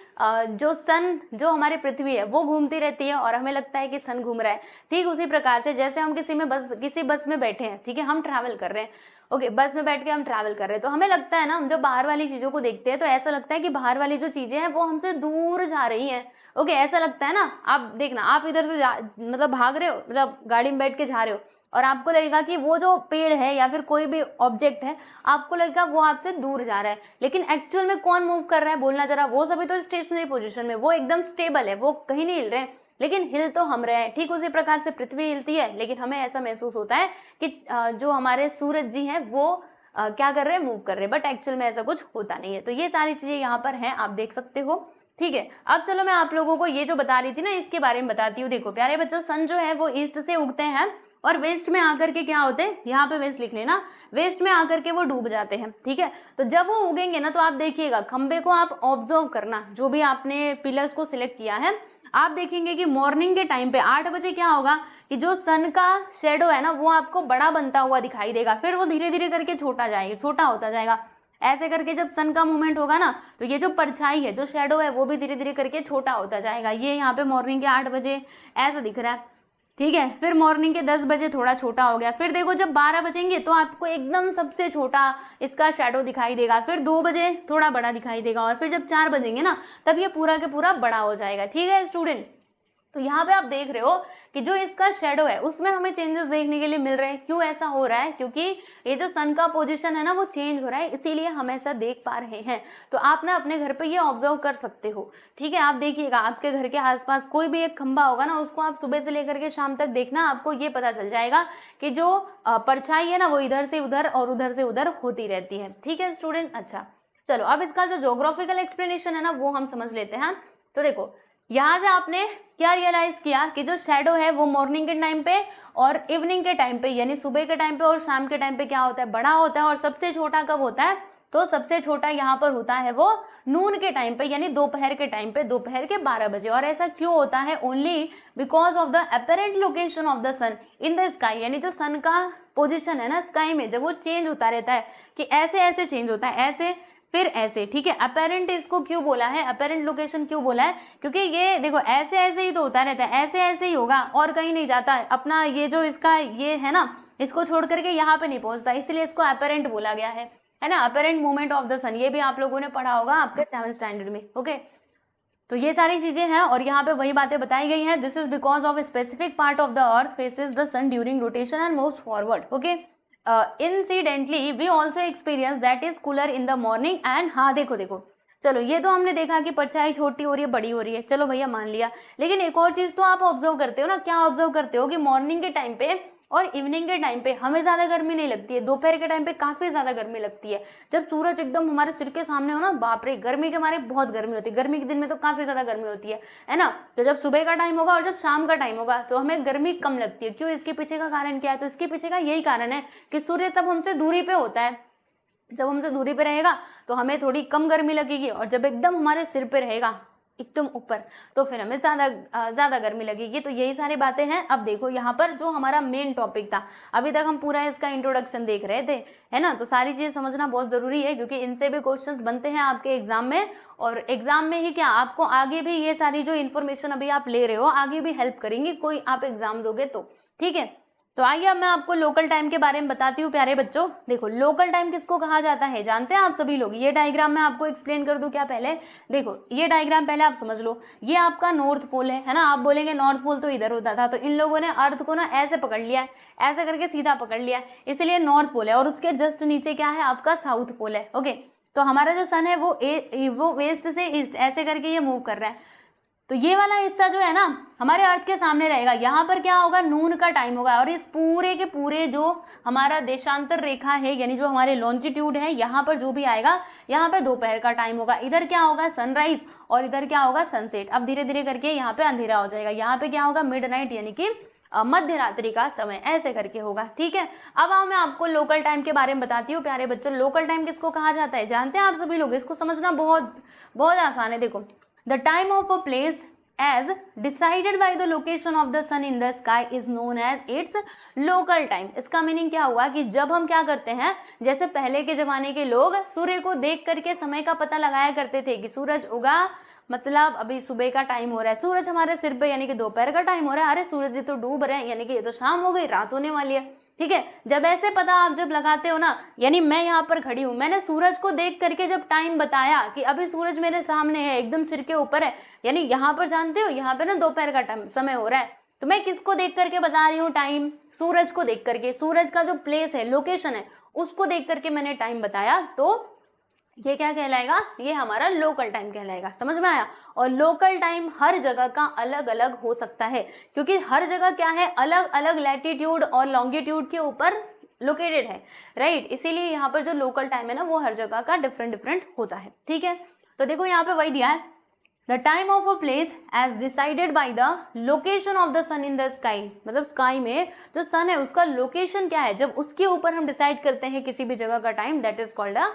जो सन, जो हमारी पृथ्वी है वो घूमती रहती है और हमें लगता है कि सन घूम रहा है, ठीक उसी प्रकार से जैसे हम किसी बस में बैठे हैं, ठीक है, हम ट्रैवल कर रहे हैं, ओके, बस में बैठ के हम ट्रैवल कर रहे हैं, तो हमें लगता है ना, हम जब बाहर वाली चीजों को देखते हैं तो ऐसा लगता है कि बाहर वाली जो चीजें हैं वो हमसे दूर जा रही हैं। ओके, ऐसा लगता है ना। आप देखना, आप इधर से मतलब भाग रहे हो, मतलब गाड़ी में बैठ के जा रहे हो, और आपको लगेगा कि वो जो पेड़ है या फिर कोई भी ऑब्जेक्ट है, आपको लगेगा वो आपसे दूर जा रहा है, लेकिन एक्चुअल में कौन मूव कर रहा है, बोलना जरा। वो सभी तो स्टेशनरी पोजीशन में, वो एकदम स्टेबल है, वो कहीं नहीं हिल रहे हैं, लेकिन हिल तो हम रहे हैं। ठीक उसी प्रकार से पृथ्वी हिलती है, लेकिन हमें ऐसा महसूस होता है कि जो हमारे सूरज जी हैं वो क्या कर रहे हैं, मूव कर रहे हैं, बट एक्चुअल में ऐसा कुछ होता नहीं है। तो ये सारी चीजें यहाँ पर हैं, आप देख सकते हो। ठीक है, अब चलो मैं आप लोगों को ये जो बता रही थी ना, इसके बारे में बताती हूँ। देखो प्यारे बच्चों, सन जो है वो ईस्ट से उगते हैं और वेस्ट में आकर के क्या होते हैं, यहाँ पे वेस्ट लिख लेना, वेस्ट में आकर के वो डूब जाते हैं। ठीक है, तो जब वो उगेंगे ना, तो आप देखिएगा, खंबे को आप ऑब्जर्व करना, जो भी आपने पिलर्स को सिलेक्ट किया है, आप देखेंगे कि मॉर्निंग के टाइम पे 8 बजे क्या होगा कि जो सन का शेडो है ना, वो आपको बड़ा बनता हुआ दिखाई देगा, फिर वो धीरे धीरे करके छोटा होता जाएगा। ऐसे करके जब सन का मूवमेंट होगा ना, तो ये जो परछाई है, जो शेडो है, वो भी धीरे धीरे करके छोटा होता जाएगा। ये यहाँ पे मॉर्निंग के 8 बजे ऐसा दिख रहा है। ठीक है, फिर मॉर्निंग के 10 बजे थोड़ा छोटा हो गया, फिर देखो जब 12 बजेंगे तो आपको एकदम सबसे छोटा इसका शेडो दिखाई देगा, फिर 2 बजे थोड़ा बड़ा दिखाई देगा, और फिर जब 4 बजेंगे ना, तब ये पूरा के पूरा बड़ा हो जाएगा। ठीक है स्टूडेंट, तो यहाँ पे आप देख रहे हो कि जो इसका शेडो है उसमें हमें चेंजेस देखने के लिए मिल रहे हैं। क्यों ऐसा हो रहा है, क्योंकि ये जो सन का पोजीशन है ना, वो चेंज हो रहा है, इसीलिए हम ऐसा देख पा रहे हैं। तो आप ना अपने घर पे ये ऑब्जर्व कर सकते हो। ठीक है, आप देखिएगा, आपके घर के आसपास कोई भी एक खंबा होगा ना, उसको आप सुबह से लेकर के शाम तक देखना, आपको ये पता चल जाएगा कि जो परछाई है ना, वो इधर से उधर और उधर से उधर होती रहती है। ठीक है स्टूडेंट, अच्छा चलो अब इसका जो ज्योग्राफिकल एक्सप्लेनेशन है ना, वो हम समझ लेते हैं। तो देखो यहाँ से आपने क्या रियलाइज किया कि जो शेडो है वो मॉर्निंग के टाइम पे और इवनिंग के टाइम पे, यानी सुबह के टाइम पे और शाम के टाइम पे क्या होता है, बड़ा होता है। और सबसे छोटा कब होता है, तो सबसे छोटा यहाँ पर होता है वो नून के टाइम पे, यानी दोपहर के टाइम पे, दोपहर के 12 बजे। और ऐसा क्यों होता है, only because of the apparent location of the sun in the sky, यानी जो सन का पोजिशन है ना स्काई में, जब वो चेंज होता रहता है, कि ऐसे ऐसे चेंज होता है, ऐसे फिर ऐसे। ठीक है, अपेरेंट इसको क्यों बोला है, अपेरेंट लोकेशन क्यों बोला है, क्योंकि ये देखो ऐसे ऐसे ही तो होता रहता है, ऐसे ऐसे ही होगा और कहीं नहीं जाता है। अपना ये जो इसका ये है ना, इसको छोड़ करके यहाँ पे नहीं पहुंचता, इसलिए इसको अपेरेंट बोला गया है ना, अपेरेंट मूवमेंट ऑफ द सन। ये भी आप लोगों ने पढ़ा होगा आपके 7th स्टैंडर्ड में। ओके, तो ये सारी चीजें हैं और यहाँ पे वही बातें बताई गई हैं। This is because of specific part of the earth faces the sun during rotation and moves forward. Okay, incidentally we also experience that is cooler in the morning and, हाँ देखो चलो ये तो हमने देखा कि परछाई छोटी हो रही है, बड़ी हो रही है, चलो भैया मान लिया। लेकिन एक और चीज तो आप ऑब्जर्व करते हो ना, क्या ऑब्जर्व करते हो कि मॉर्निंग के टाइम पे और इवनिंग के टाइम पे हमें ज्यादा गर्मी नहीं लगती है, दोपहर के टाइम पे काफी ज्यादा गर्मी लगती है। जब सूरज एकदम हमारे सिर के सामने हो ना, बाप रे, गर्मी के मारे बहुत गर्मी होती है, गर्मी के दिन में तो काफी ज्यादा गर्मी होती है ना। तो जब सुबह का टाइम होगा और जब शाम का टाइम होगा तो हमें गर्मी कम लगती है। क्यों? इसके पीछे का कारण क्या है? तो इसके पीछे का यही कारण है कि सूर्य तब हमसे दूरी पे होता है, जब हमसे दूरी पे रहेगा तो हमें थोड़ी कम गर्मी लगेगी, और जब एकदम हमारे सिर पे रहेगा एकदम ऊपर तो फिर हमें ज्यादा गर्मी लगेगी। तो यही सारी बातें हैं। अब देखो यहाँ पर जो हमारा मेन टॉपिक था, अभी तक हम पूरा इसका इंट्रोडक्शन देख रहे थे, है ना। तो सारी चीजें समझना बहुत जरूरी है, क्योंकि इनसे भी क्वेश्चंस बनते हैं आपके एग्जाम में, और एग्जाम में ही क्या, आपको आगे भी ये सारी जो इन्फॉर्मेशन अभी आप ले रहे हो आगे भी हेल्प करेंगी, कोई आप एग्जाम दोगे तो। ठीक है, तो आइए अब मैं आपको लोकल टाइम के बारे में बताती हूँ प्यारे बच्चों। देखो लोकल टाइम किसको कहा जाता है जानते हैं आप सभी लोग? ये डायग्राम मैं आपको एक्सप्लेन कर दूं क्या पहले? देखो ये डायग्राम पहले आप समझ लो। ये आपका नॉर्थ पोल है ना। आप बोलेंगे नॉर्थ पोल तो इधर होता था, तो इन लोगों ने अर्थ को ना ऐसे पकड़ लिया है, ऐसे करके सीधा पकड़ लिया है, इसलिए नॉर्थ पोल है। और उसके जस्ट नीचे क्या है? आपका साउथ पोल है। ओके, तो हमारा जो सन है वो वेस्ट से ईस्ट ऐसे करके ये मूव कर रहा है। तो ये वाला हिस्सा जो है ना हमारे अर्थ के सामने रहेगा। यहाँ पर क्या होगा? नून का टाइम होगा, और इस पूरे के पूरे जो हमारा देशांतर रेखा है, यानी जो हमारे लॉन्जिट्यूड है, यहाँ पर जो भी आएगा, यहाँ पे दोपहर का टाइम होगा। इधर क्या होगा? सनराइज, और इधर क्या होगा? सनसेट। अब धीरे धीरे करके यहाँ पे अंधेरा हो जाएगा। यहाँ पे क्या होगा? मिडनाइट, यानी कि मध्य रात्रि का समय, ऐसे करके होगा। ठीक है, अब आओ मैं आपको लोकल टाइम के बारे में बताती हूँ प्यारे बच्चों। लोकल टाइम किसको कहा जाता है जानते हैं आप सभी लोग? इसको समझना बहुत बहुत आसान है। देखो, the time of a place as decided by the location of the sun in the sky is known as its local time। इसका मीनिंग क्या हुआ कि जब हम क्या करते हैं, जैसे पहले के जमाने के लोग सूर्य को देख करके समय का पता लगाया करते थे कि सूरज उगा, मतलब अभी सुबह का टाइम हो रहा है, सूरज हमारे सिर पे, यानी कि दोपहर का टाइम हो रहा है, अरे सूरज जी तो डूब रहे हैं, यानी कि ये तो शाम हो गई, रात होने वाली है। ठीक है, जब ऐसे पता आप जब लगाते हो ना, यानी मैं यहाँ पर खड़ी हूँ, मैंने सूरज को देख करके जब टाइम बताया कि अभी सूरज मेरे सामने है, एकदम सिर के ऊपर है, यानी यहाँ पर जानते हो यहाँ पे ना दोपहर का टाइम समय हो रहा है, तो मैं किसको देख करके बता रही हूँ टाइम? सूरज को देख करके, सूरज का जो प्लेस है, लोकेशन है, उसको देख करके मैंने टाइम बताया। तो ये क्या कहलाएगा? ये हमारा लोकल टाइम कहलाएगा। समझ में आया? और लोकल टाइम हर जगह का अलग अलग हो सकता है, क्योंकि हर जगह क्या है? अलग अलग लैटिट्यूड और लॉन्गिट्यूड के ऊपर लोकेटेड है, राइट। इसीलिए यहाँ पर जो लोकल टाइम है ना, वो हर जगह का डिफरेंट डिफरेंट होता है। ठीक है, तो देखो यहाँ पे वही दिया है, the time of a place as decided by the location of the sun in the sky. मतलब स्काई में जो सन है उसका लोकेशन क्या है, जब उसके ऊपर हम डिसाइड करते हैं किसी भी जगह का time, that is called a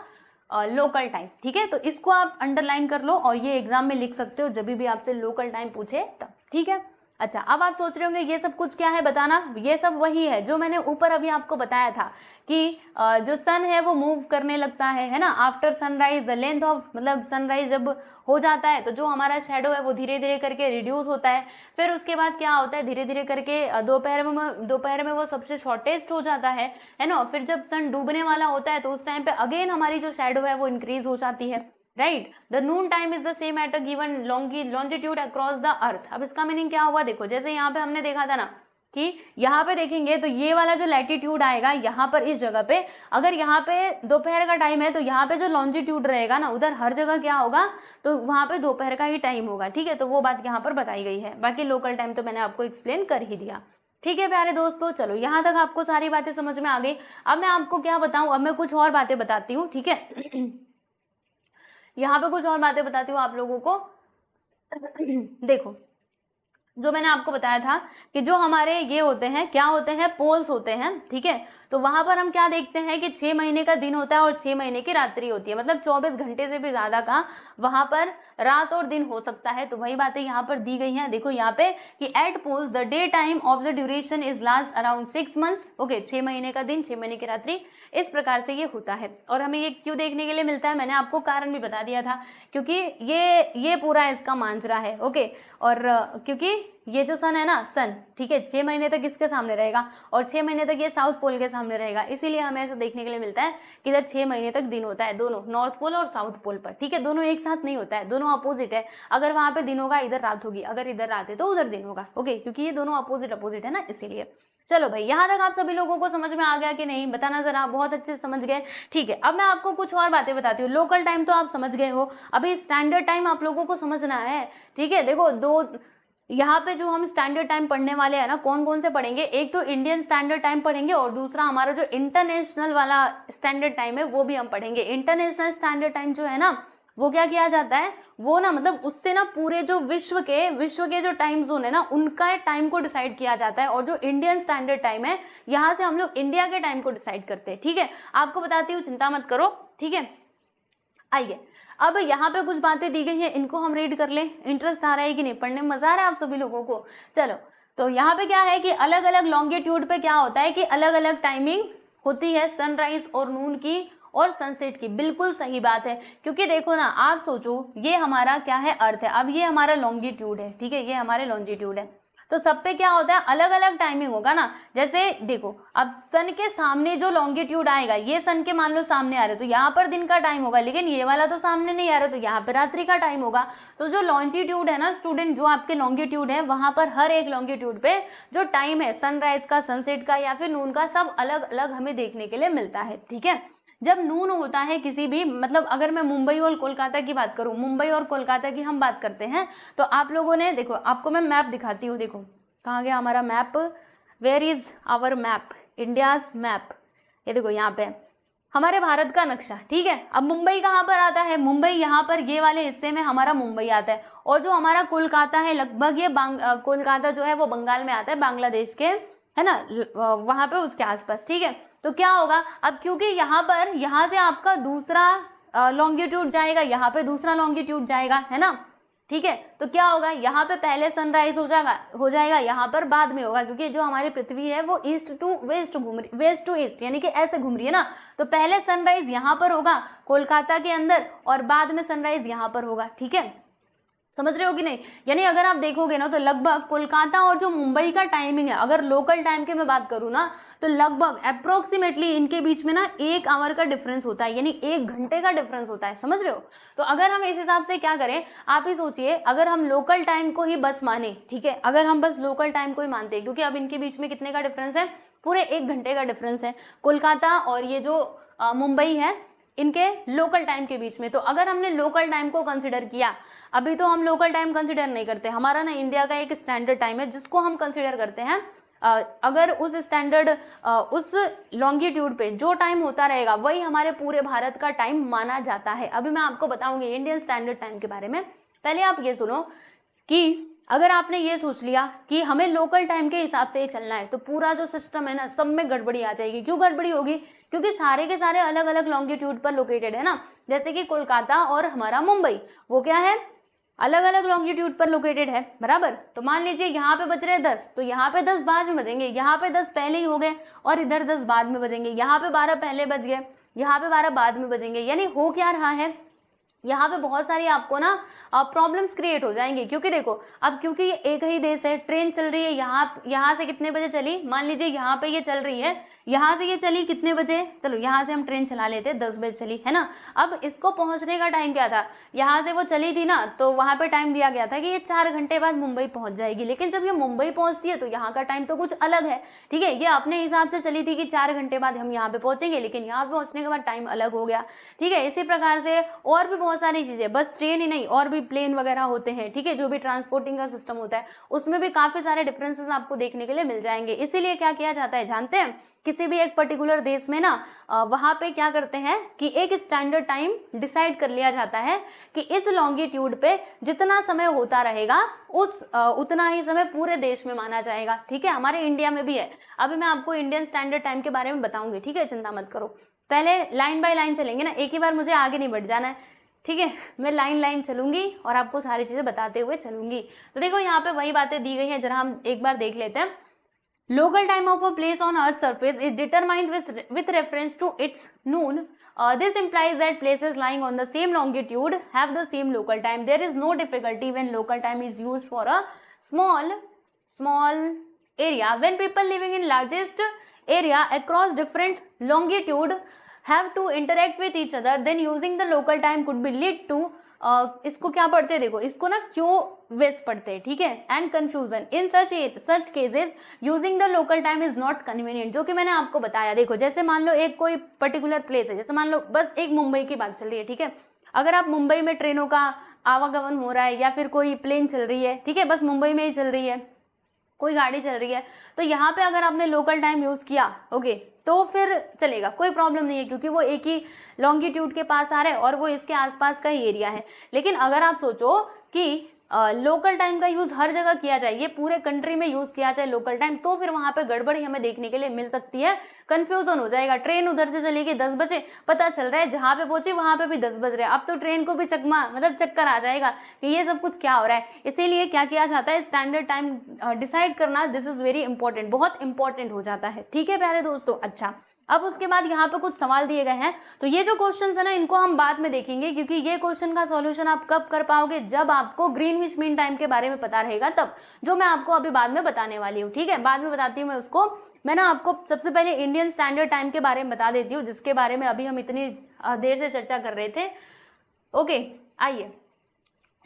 local time. ठीक है, तो इसको आप अंडरलाइन कर लो और ये एग्जाम में लिख सकते हो जब भी आपसे लोकल टाइम पूछे तब। ठीक है, अच्छा, अब आप सोच रहे होंगे ये सब कुछ क्या है बताना? ये सब वही है जो मैंने ऊपर अभी आपको बताया था कि जो सन है वो मूव करने लगता है ना, after sunrise the length of, मतलब सनराइज जब हो जाता है तो जो हमारा शेडो है वो धीरे धीरे करके रिड्यूस होता है। फिर उसके बाद क्या होता है? धीरे धीरे करके दोपहर में वो सबसे शॉर्टेस्ट हो जाता है ना। फिर जब सन डूबने वाला होता है तो उस टाइम पे अगेन हमारी जो शेडो है वो इंक्रीज हो जाती है, right. The Noon time is the same at a given longitude across the earth. अब इसका मीनिंग क्या हुआ? देखो, जैसे यहाँ पे हमने देखा था ना कि यहाँ पे देखेंगे तो ये वाला जो लैटिट्यूड आएगा यहाँ पर इस जगह पे, अगर यहाँ पे दोपहर का टाइम है तो यहाँ पे जो लॉन्जिट्यूड रहेगा ना उधर हर जगह क्या होगा? तो वहाँ पे दोपहर का ही टाइम होगा। ठीक है, तो वो बात यहाँ पर बताई गई है। बाकी लोकल टाइम तो मैंने आपको एक्सप्लेन कर ही दिया। ठीक है प्यारे दोस्तों, चलो यहाँ तक आपको सारी बातें समझ में आ गई। अब मैं आपको क्या बताऊँ, अब मैं कुछ और बातें बताती हूँ। ठीक है यहाँ पे कुछ और बातें बताती हूँ आप लोगों को। देखो, जो मैंने आपको बताया था कि जो हमारे ये होते हैं, क्या होते हैं? पोल्स होते हैं। ठीक है, तो वहां पर हम क्या देखते हैं कि 6 महीने का दिन होता है और 6 महीने की रात्रि होती है, मतलब 24 घंटे से भी ज्यादा का वहां पर रात और दिन हो सकता है। तो वही बातें यहाँ पर दी गई हैं। देखो यहाँ पे कि at poles the day time of the duration is last around 6 months. Okay, 6 महीने का दिन, 6 महीने की रात्रि, इस प्रकार से ये होता है। और हमें ये क्यों देखने के लिए मिलता है, मैंने आपको कारण भी बता दिया था, क्योंकि ये पूरा इसका मांझरा है। ओके, और क्योंकि ये जो सन है ना, सन, ठीक है, 6 महीने तक इसके सामने रहेगा और 6 महीने तक ये साउथ पोल के सामने रहेगा, इसीलिए हमें ऐसा देखने के लिए मिलता है कि इधर 6 महीने तक दिन होता है, दोनों नॉर्थ पोल और साउथ पोल पर। ठीक है, दोनों एक साथ नहीं होता है, दोनों अपोजिट है। अगर वहां पे दिन होगा इधर रात होगी, अगर इधर रात है तो उधर दिन होगा। ओके, क्योंकि ये दोनों अपोजिट है ना, इसीलिए। चलो भाई, यहाँ तक आप सभी लोगों को समझ में आ गया कि नहीं? बताना जरा, बहुत अच्छे से समझ गए। ठीक है, अब मैं आपको कुछ और बातें बताती हूँ। लोकल टाइम तो आप समझ गए हो, अभी स्टैंडर्ड टाइम आप लोगों को समझना है। ठीक है, देखो यहाँ पे जो हम स्टैंडर्ड टाइम पढ़ने वाले हैं ना, कौन कौन से पढ़ेंगे, एक तो इंडियन स्टैंडर्ड टाइम पढ़ेंगे और दूसरा हमारा जो इंटरनेशनल वाला स्टैंडर्ड टाइम है वो भी हम पढ़ेंगे। इंटरनेशनल स्टैंडर्ड टाइम जो है ना, वो क्या किया जाता है, वो ना मतलब उससे ना पूरे जो विश्व के जो टाइम जोन है ना, उनका टाइम को डिसाइड किया जाता है। और जो इंडियन स्टैंडर्ड टाइम है, यहाँ से हम लोग इंडिया के टाइम को डिसाइड करते हैं। ठीक है, आपको बताती हूँ, चिंता मत करो। ठीक है, आइए अब यहाँ पे कुछ बातें दी गई हैं, इनको हम रीड कर लें। इंटरेस्ट आ रहा है कि नहीं, पढ़ने में मजा आ रहा है आप सभी लोगों को? चलो, तो यहाँ पे क्या है कि अलग अलग लॉन्गिट्यूड पे क्या होता है कि अलग अलग टाइमिंग होती है सनराइज और नून की और सनसेट की। बिल्कुल सही बात है, क्योंकि देखो ना, आप सोचो ये हमारा क्या है, अर्थ है, अब ये हमारा लॉन्गिट्यूड है। ठीक है, ये हमारे लॉन्जिट्यूड है, तो सब पे क्या होता है, अलग अलग टाइमिंग होगा ना। जैसे देखो, अब सन के सामने जो लॉन्गिट्यूड आएगा, ये सन के मान लो सामने आ रहे, तो यहाँ पर दिन का टाइम होगा, लेकिन ये वाला तो सामने नहीं आ रहा, तो यहाँ पे रात्रि का टाइम होगा। तो जो लॉन्जिट्यूड है ना स्टूडेंट, जो आपके लॉन्गिट्यूड है, वहां पर हर एक लॉन्गिट्यूड पे जो टाइम है सनराइज का, सनसेट का या फिर नून का, सब अलग अलग हमें देखने के लिए मिलता है। ठीक है, जब नून होता है किसी भी, मतलब अगर मैं मुंबई और कोलकाता की बात करूं, मुंबई और कोलकाता की हम बात करते हैं, तो आप लोगों ने देखो, आपको मैं मैप दिखाती हूँ। देखो कहाँ गया हमारा map, where is our map, India's map. ये देखो यहाँ पे हमारे भारत का नक्शा। ठीक है, अब मुंबई कहाँ पर आता है, मुंबई यहाँ पर ये वाले हिस्से में हमारा मुंबई आता है। और जो हमारा कोलकाता है, लगभग ये कोलकाता जो है वो बंगाल में आता है, बांग्लादेश के, है ना, वहां पे उसके आसपास। ठीक है, तो क्या होगा अब, क्योंकि यहाँ पर, यहाँ से आपका दूसरा लॉन्गिट्यूड जाएगा, यहाँ पे दूसरा लॉन्गिट्यूड जाएगा, है ना। ठीक है, तो क्या होगा, यहाँ पे पहले सनराइज हो जाएगा, यहाँ पर बाद में होगा, क्योंकि जो हमारी पृथ्वी है वो ईस्ट टू वेस्ट घूम रही, वेस्ट टू ईस्ट यानी कि ऐसे घूम रही है ना। तो पहले सनराइज यहाँ पर होगा कोलकाता के अंदर, और बाद में सनराइज यहाँ पर होगा। ठीक है, समझ रहे हो कि नहीं? यानी अगर आप देखोगे ना, तो लगभग कोलकाता और जो मुंबई का टाइमिंग है, अगर लोकल टाइम के मैं बात करूँ ना, तो लगभग अप्रोक्सीमेटली इनके बीच में ना 1 आवर का डिफरेंस होता है, यानी 1 घंटे का डिफरेंस होता है। समझ रहे हो? तो अगर हम इस हिसाब से क्या करें, आप ही सोचिए, अगर हम लोकल टाइम को ही बस माने, ठीक है, अगर हम बस लोकल टाइम को ही मानते हैं, क्योंकि अब इनके बीच में कितने का डिफरेंस है, पूरे 1 घंटे का डिफरेंस है, कोलकाता और ये जो मुंबई है, इनके लोकल टाइम के बीच में। तो अगर हमने लोकल टाइम को कंसिडर किया, अभी तो हम लोकल टाइम कंसिडर नहीं करते, हमारा ना इंडिया का एक स्टैंडर्ड टाइम है जिसको हम कंसिडर करते हैं। अगर उस स्टैंडर्ड उस लॉन्गिट्यूड पे जो टाइम होता रहेगा, वही हमारे पूरे भारत का टाइम माना जाता है। अभी मैं आपको बताऊंगी इंडियन स्टैंडर्ड टाइम के बारे में। पहले आप ये सुनो कि अगर आपने ये सोच लिया कि हमें लोकल टाइम के हिसाब से ही चलना है, तो पूरा जो सिस्टम है ना, सब में गड़बड़ी आ जाएगी। क्यों गड़बड़ी होगी? क्योंकि सारे के सारे अलग अलग लॉन्गिट्यूड पर लोकेटेड है ना। जैसे कि कोलकाता और हमारा मुंबई, वो क्या है, अलग अलग लॉन्गिट्यूड पर लोकेटेड है, बराबर। तो मान लीजिए यहाँ पे बज रहे 10, तो यहाँ पे 10 बाद में बजेंगे, यहाँ पे 10 पहले ही हो गए और इधर 10 बाद में बजेंगे, यहाँ पे 12 पहले बज गए, यहाँ पे 12 बाद में बजेंगे। यानी हो क्या रहा है, यहाँ पे बहुत सारी आपको ना प्रॉब्लम्स क्रिएट हो जाएंगी। क्योंकि देखो, अब क्योंकि एक ही देश है, ट्रेन चल रही है, यहाँ से कितने बजे चली, मान लीजिए यहाँ पे ये चल रही है, यहाँ से ये चली कितने बजे, चलो यहाँ से हम ट्रेन चला लेते, 10 बजे चली, है ना। अब इसको पहुंचने का टाइम क्या था, यहाँ से वो चली थी ना, तो वहां पे टाइम दिया गया था कि ये 4 घंटे बाद मुंबई पहुंच जाएगी। लेकिन जब ये मुंबई पहुंचती है तो यहाँ का टाइम तो कुछ अलग है। ठीक है, ये अपने हिसाब से चली थी कि 4 घंटे बाद हम यहाँ पे पहुंचेंगे, लेकिन यहाँ पे पहुंचने के बाद टाइम अलग हो गया। ठीक है, इसी प्रकार से और भी बहुत सारी चीजें, बस ट्रेन ही नहीं, और भी प्लेन वगैरह होते हैं। ठीक है, जो भी ट्रांसपोर्टिंग का सिस्टम होता है, उसमें भी काफी सारे डिफरेंसेस आपको देखने के लिए मिल जाएंगे। इसीलिए क्या किया जाता है जानते हैं, किसी भी एक पर्टिकुलर देश में ना वहां पे क्या करते हैं कि एक स्टैंडर्ड टाइम डिसाइड कर लिया जाता है कि इस लॉन्गिट्यूड पे जितना समय होता रहेगा उतना ही समय पूरे देश में माना जाएगा। ठीक है, हमारे इंडिया में भी है। अभी मैं आपको इंडियन स्टैंडर्ड टाइम के बारे में बताऊंगी। ठीक है, चिंता मत करो, पहले लाइन बाय लाइन चलेंगे ना, एक ही बार मुझे आगे नहीं बढ़ जाना है। ठीक है, मैं लाइन लाइन चलूंगी और आपको सारी चीजें बताते हुए चलूंगी। तो देखो यहाँ पे वही बातें दी गई हैं, जरा हम एक बार देख लेते हैं। Local time of a place on Earth's surface is determined with reference to its noon. This implies that places lying on the same longitude have the same local time. There is no difficulty when local time is used for a small area. When people living in largest area across different longitude have to interact with each other, then using the local time could be lead to इसको क्या पढ़ते हैं, देखो इसको ना क्यों वेस पढ़ते हैं। ठीक है, and confusion in such cases using the local time is not convenient, जो कि मैंने आपको बताया। देखो जैसे मान लो एक कोई पर्टिकुलर प्लेस है, जैसे मान लो बस एक मुंबई की बात चल रही है। ठीक है, अगर आप मुंबई में ट्रेनों का आवागमन हो रहा है या फिर कोई प्लेन चल रही है, ठीक है, बस मुंबई में ही चल रही है, कोई गाड़ी चल रही है, तो यहाँ पे अगर आपने लोकल टाइम यूज़ किया, ओके, तो फिर चलेगा, कोई प्रॉब्लम नहीं है, क्योंकि वो एक ही लॉन्गिट्यूड के पास आ रहा है और वो इसके आसपास का ही एरिया है। लेकिन अगर आप सोचो कि लोकल टाइम का यूज़ हर जगह किया जाए, ये पूरे कंट्री में यूज़ किया जाए लोकल टाइम, तो फिर वहाँ पे गड़बड़ी हमें देखने के लिए मिल सकती है, कंफ्यूजन हो जाएगा। ट्रेन उधर से चलेगी 10 बजे, पता चल रहा है जहाँ पे पहुंची वहाँ पे भी 10 बज रहे हैं, अब तो ट्रेन को भी चक्कर आ जाएगा कि ये सब कुछ क्या हो रहा है। इसीलिए क्या किया जाता है, स्टैंडर्ड टाइम डिसाइड करना, दिस इज वेरी इंपॉर्टेंट, बहुत इंपॉर्टेंट हो जाता है। ठीक है प्यारे दोस्तों। अच्छा, अब उसके बाद यहाँ पे कुछ सवाल दिए गए हैं, तो ये जो क्वेश्चन है ना, इनको हम बाद में देखेंगे, क्योंकि ये क्वेश्चन का सॉल्यूशन आप कब कर पाओगे, जब आपको ग्रीनविच मीन टाइम के बारे में पता रहेगा, तब, जो मैं आपको अभी बाद में बताने वाली हूँ। ठीक है, बाद में बताती हूँ मैं उसको। मैं ना आपको सबसे पहले इंडियन स्टैंडर्ड टाइम के बारे में बता देती हूँ, जिसके बारे में अभी हम इतनी देर से चर्चा कर रहे थे। ओके, आइए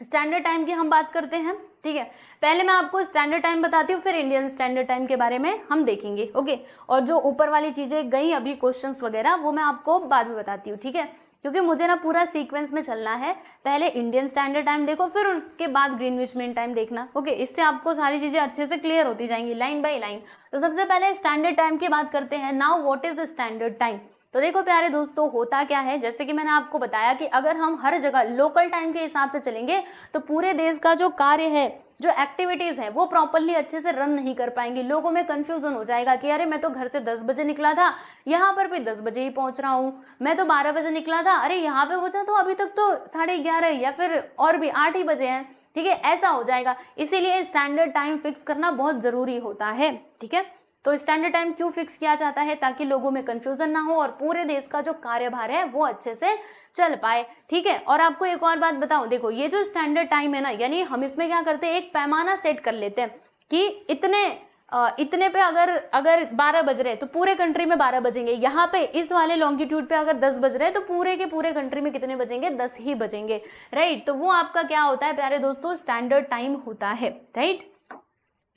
स्टैंडर्ड टाइम की हम बात करते हैं। ठीक है, पहले मैं आपको स्टैंडर्ड टाइम बताती हूँ, फिर इंडियन स्टैंडर्ड टाइम के बारे में हम देखेंगे। ओके, और जो ऊपर वाली चीजें गई अभी क्वेश्चंस वगैरह, वो मैं आपको बाद में बताती हूँ। ठीक है, क्योंकि मुझे ना पूरा सीक्वेंस में चलना है, पहले इंडियन स्टैंडर्ड टाइम देखो, फिर उसके बाद ग्रीनविच मीन टाइम देखना। ओके, इससे आपको सारी चीजें अच्छे से क्लियर होती जाएंगी लाइन बाय लाइन। तो सबसे पहले स्टैंडर्ड टाइम की बात करते हैं। Now what is standard time. तो देखो प्यारे दोस्तों, होता क्या है, जैसे कि मैंने आपको बताया कि अगर हम हर जगह लोकल टाइम के हिसाब से चलेंगे, तो पूरे देश का जो कार्य है, जो एक्टिविटीज है, वो प्रॉपरली अच्छे से रन नहीं कर पाएंगे। लोगों में कंफ्यूजन हो जाएगा कि अरे मैं तो घर से 10 बजे निकला था, यहाँ पर भी 10 बजे ही पहुंच रहा हूँ, मैं तो 12 बजे निकला था, अरे यहाँ पे पहुंचा तो अभी तक तो 11:30 या फिर और भी 8 ही बजे हैं। ठीक है, ऐसा हो जाएगा। इसीलिए स्टैंडर्ड टाइम फिक्स करना बहुत जरूरी होता है। ठीक है, तो स्टैंडर्ड टाइम क्यों फिक्स किया जाता है, ताकि लोगों में कंफ्यूजन ना हो और पूरे देश का जो कार्यभार है वो अच्छे से चल पाए। ठीक है, और आपको एक और बात बताऊं, देखो ये जो स्टैंडर्ड टाइम है ना, यानी हम इसमें क्या करते हैं, एक पैमाना सेट कर लेते हैं कि इतने पे अगर 12 बज रहे हैं तो पूरे कंट्री में 12 बजेंगे, यहाँ पे इस वाले लॉन्गिट्यूड पे अगर 10 बज रहे हैं तो पूरे के पूरे कंट्री में कितने बजेंगे, 10 ही बजेंगे। राइट, तो वो आपका क्या होता है प्यारे दोस्तों, स्टैंडर्ड टाइम होता है। राइट,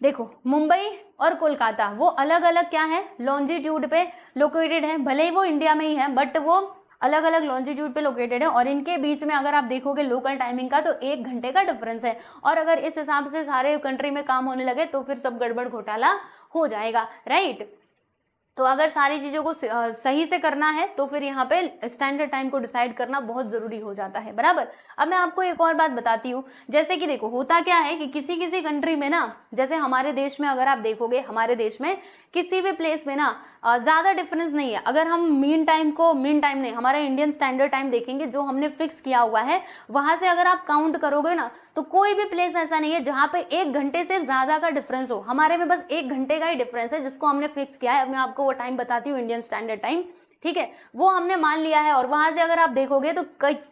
देखो मुंबई और कोलकाता वो अलग अलग क्या है, लॉन्जिट्यूड पे लोकेटेड है, भले ही वो इंडिया में ही है, बट वो अलग अलग लॉन्जिट्यूड पे लोकेटेड है, और इनके बीच में अगर आप देखोगे लोकल टाइमिंग का, तो 1 घंटे का डिफरेंस है। और अगर इस हिसाब से सारे कंट्री में काम होने लगे तो फिर सब गड़बड़ घोटाला हो जाएगा। राइट, तो अगर सारी चीजों को सही से करना है तो फिर यहाँ पे स्टैंडर्ड टाइम को डिसाइड करना बहुत जरूरी हो जाता है। बराबर, अब मैं आपको एक और बात बताती हूँ, जैसे कि देखो होता क्या है कि किसी किसी कंट्री में ना, जैसे हमारे देश में अगर आप देखोगे, हमारे देश में किसी भी प्लेस में ना ज्यादा डिफरेंस नहीं है। अगर हम मीन टाइम नहीं, हमारा इंडियन स्टैंडर्ड टाइम देखेंगे जो हमने फिक्स किया हुआ है, वहां से अगर आप काउंट करोगे ना, तो कोई भी प्लेस ऐसा नहीं है जहां पे 1 घंटे से ज्यादा का डिफरेंस हो। हमारे में बस 1 घंटे का ही डिफरेंस है, जिसको हमने फिक्स किया है। मैं आपको वो टाइम बताती हूँ, इंडियन स्टैंडर्ड टाइम। ठीक है, वो हमने मान लिया है, और वहां से अगर आप देखोगे तो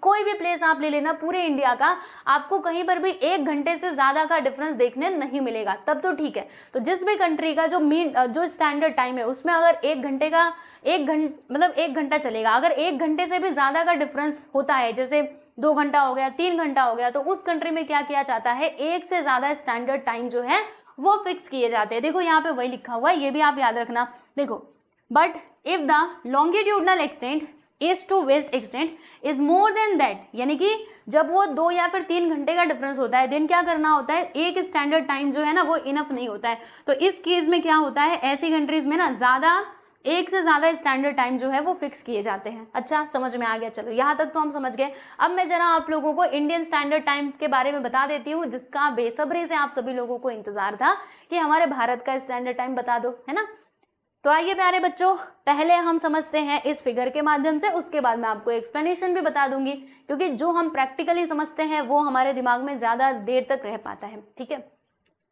कोई भी प्लेस आप ले लेना पूरे इंडिया का, आपको कहीं पर भी 1 घंटे से ज्यादा का डिफरेंस देखने नहीं मिलेगा, तब तो ठीक है। तो जिस भी कंट्री का जो स्टैंडर्ड टाइम है, उसमें अगर 1 घंटा चलेगा, अगर 1 घंटे से भी ज्यादा का डिफरेंस होता है, जैसे 2 घंटा हो गया, 3 घंटा हो गया, तो उस कंट्री में क्या किया जाता है, 1 से ज्यादा स्टैंडर्ड टाइम जो है वो फिक्स किए जाते हैं। देखो यहाँ पे वही लिखा हुआ है, ये भी आप याद रखना। देखो, but if the longitudinal extent east to west extent is more than that, यानी कि जब वो 2 या फिर 3 घंटे का डिफरेंस होता है, देन क्या करना होता है, एक स्टैंडर्ड टाइम जो है ना वो इनफ नहीं होता है। तो इस केस में क्या होता है, ऐसी कंट्रीज में ना एक से ज्यादा स्टैंडर्ड टाइम जो है वो फिक्स किए जाते हैं। अच्छा, समझ में आ गया, चलो यहाँ तक तो हम समझ गए। अब मैं जरा आप लोगों को इंडियन स्टैंडर्ड टाइम के बारे में बता देती हूँ, जिसका बेसब्री से आप सभी लोगों को इंतजार था कि हमारे भारत का स्टैंडर्ड टाइम बता दो, है ना। तो आइए प्यारे बच्चों, पहले हम समझते हैं इस फिगर के माध्यम से, उसके बाद मैं आपको एक्सप्लेनेशन भी बता दूंगी, क्योंकि जो हम प्रैक्टिकली समझते हैं वो हमारे दिमाग में ज्यादा देर तक रह पाता है। ठीक है,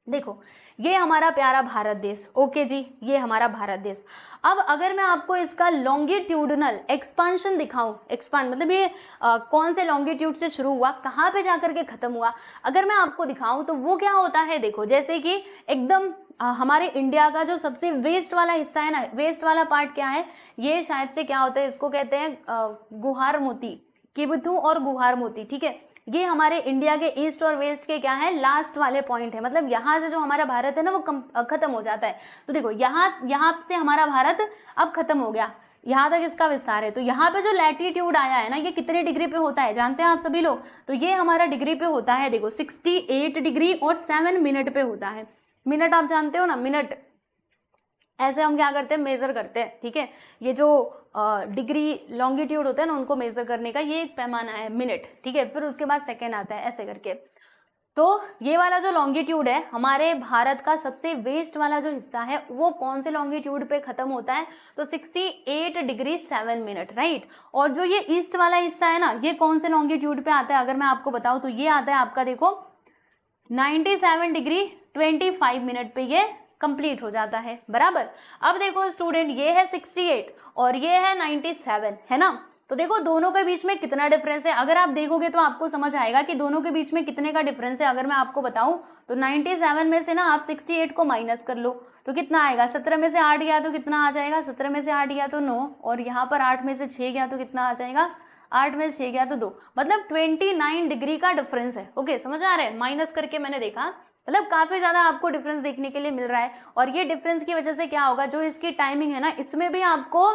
देखो ये हमारा प्यारा भारत देश। ओके जी, ये हमारा भारत देश। अब अगर मैं आपको इसका लॉन्गिट्यूडनल एक्सपांशन दिखाऊं, एक्सपांड मतलब ये कौन से लॉन्गिट्यूड से शुरू हुआ, कहाँ पे जाकर के खत्म हुआ, अगर मैं आपको दिखाऊं तो वो क्या होता है, देखो जैसे कि एकदम हमारे इंडिया का जो सबसे वेस्ट वाला हिस्सा है ना, वेस्ट वाला पार्ट क्या है, ये शायद से क्या होता है, इसको कहते हैं गुहार मोती, किबथू और गुहार मोती। ठीक है, ये हमारे इंडिया के ईस्ट और वेस्ट के क्या है, लास्ट वाले पॉइंट है, मतलब यहाँ से जो हमारा भारत है ना वो खत्म हो जाता है। तो देखो यहाँ से हमारा भारत अब खत्म हो गया, यहाँ तक इसका विस्तार है। तो यहाँ पे जो लैटिट्यूड आया है ना, ये कितने डिग्री पे होता है जानते हैं आप सभी लोग? तो ये हमारा डिग्री पे होता है, देखो 68 डिग्री और 7 मिनट पे होता है। मिनट आप जानते हो ना, मिनट ऐसे हम क्या करते हैं, मेजर करते हैं, ठीक है। ये जो डिग्री लॉन्गिट्यूड होता है ना, उनको मेजर करने का ये एक पैमाना है, मिनट, ठीक है। फिर उसके बाद सेकेंड आता है, ऐसे करके। तो ये वाला जो लॉन्गिट्यूड है हमारे भारत का सबसे वेस्ट वाला जो हिस्सा है, वो कौन से लॉन्गिट्यूड पे खत्म होता है? तो 68 डिग्री 7 मिनट, राइट। और जो ये ईस्ट वाला हिस्सा है ना, ये कौन से लॉन्गिट्यूड पे आता है अगर मैं आपको बताऊं तो ये आता है आपका, देखो 97 डिग्री 25 मिनट पे ये कंप्लीट हो जाता है, बराबर। अब देखो स्टूडेंट, ये है 68 और ये है 97, है ना। तो देखो दोनों के बीच में कितना डिफरेंस है, अगर आप देखोगे तो आपको समझ आएगा कि दोनों के बीच में कितने का डिफरेंस है। अगर मैं आपको बताऊं तो 97 में से ना आप 68 को माइनस कर लो तो कितना आएगा, 17 में से 8 गया तो कितना आ जाएगा, 17 में से 8 गया तो 9, और यहाँ पर 8 में से 6 गया तो कितना आ जाएगा, 8 में से 6 गया तो 2, मतलब 29 डिग्री का डिफरेंस है। ओके, समझ आ रहा है? माइनस करके मैंने देखा, मतलब काफी ज्यादा आपको डिफरेंस देखने के लिए मिल रहा है। और ये डिफरेंस की वजह से क्या होगा, जो इसकी टाइमिंग है ना, इसमें भी आपको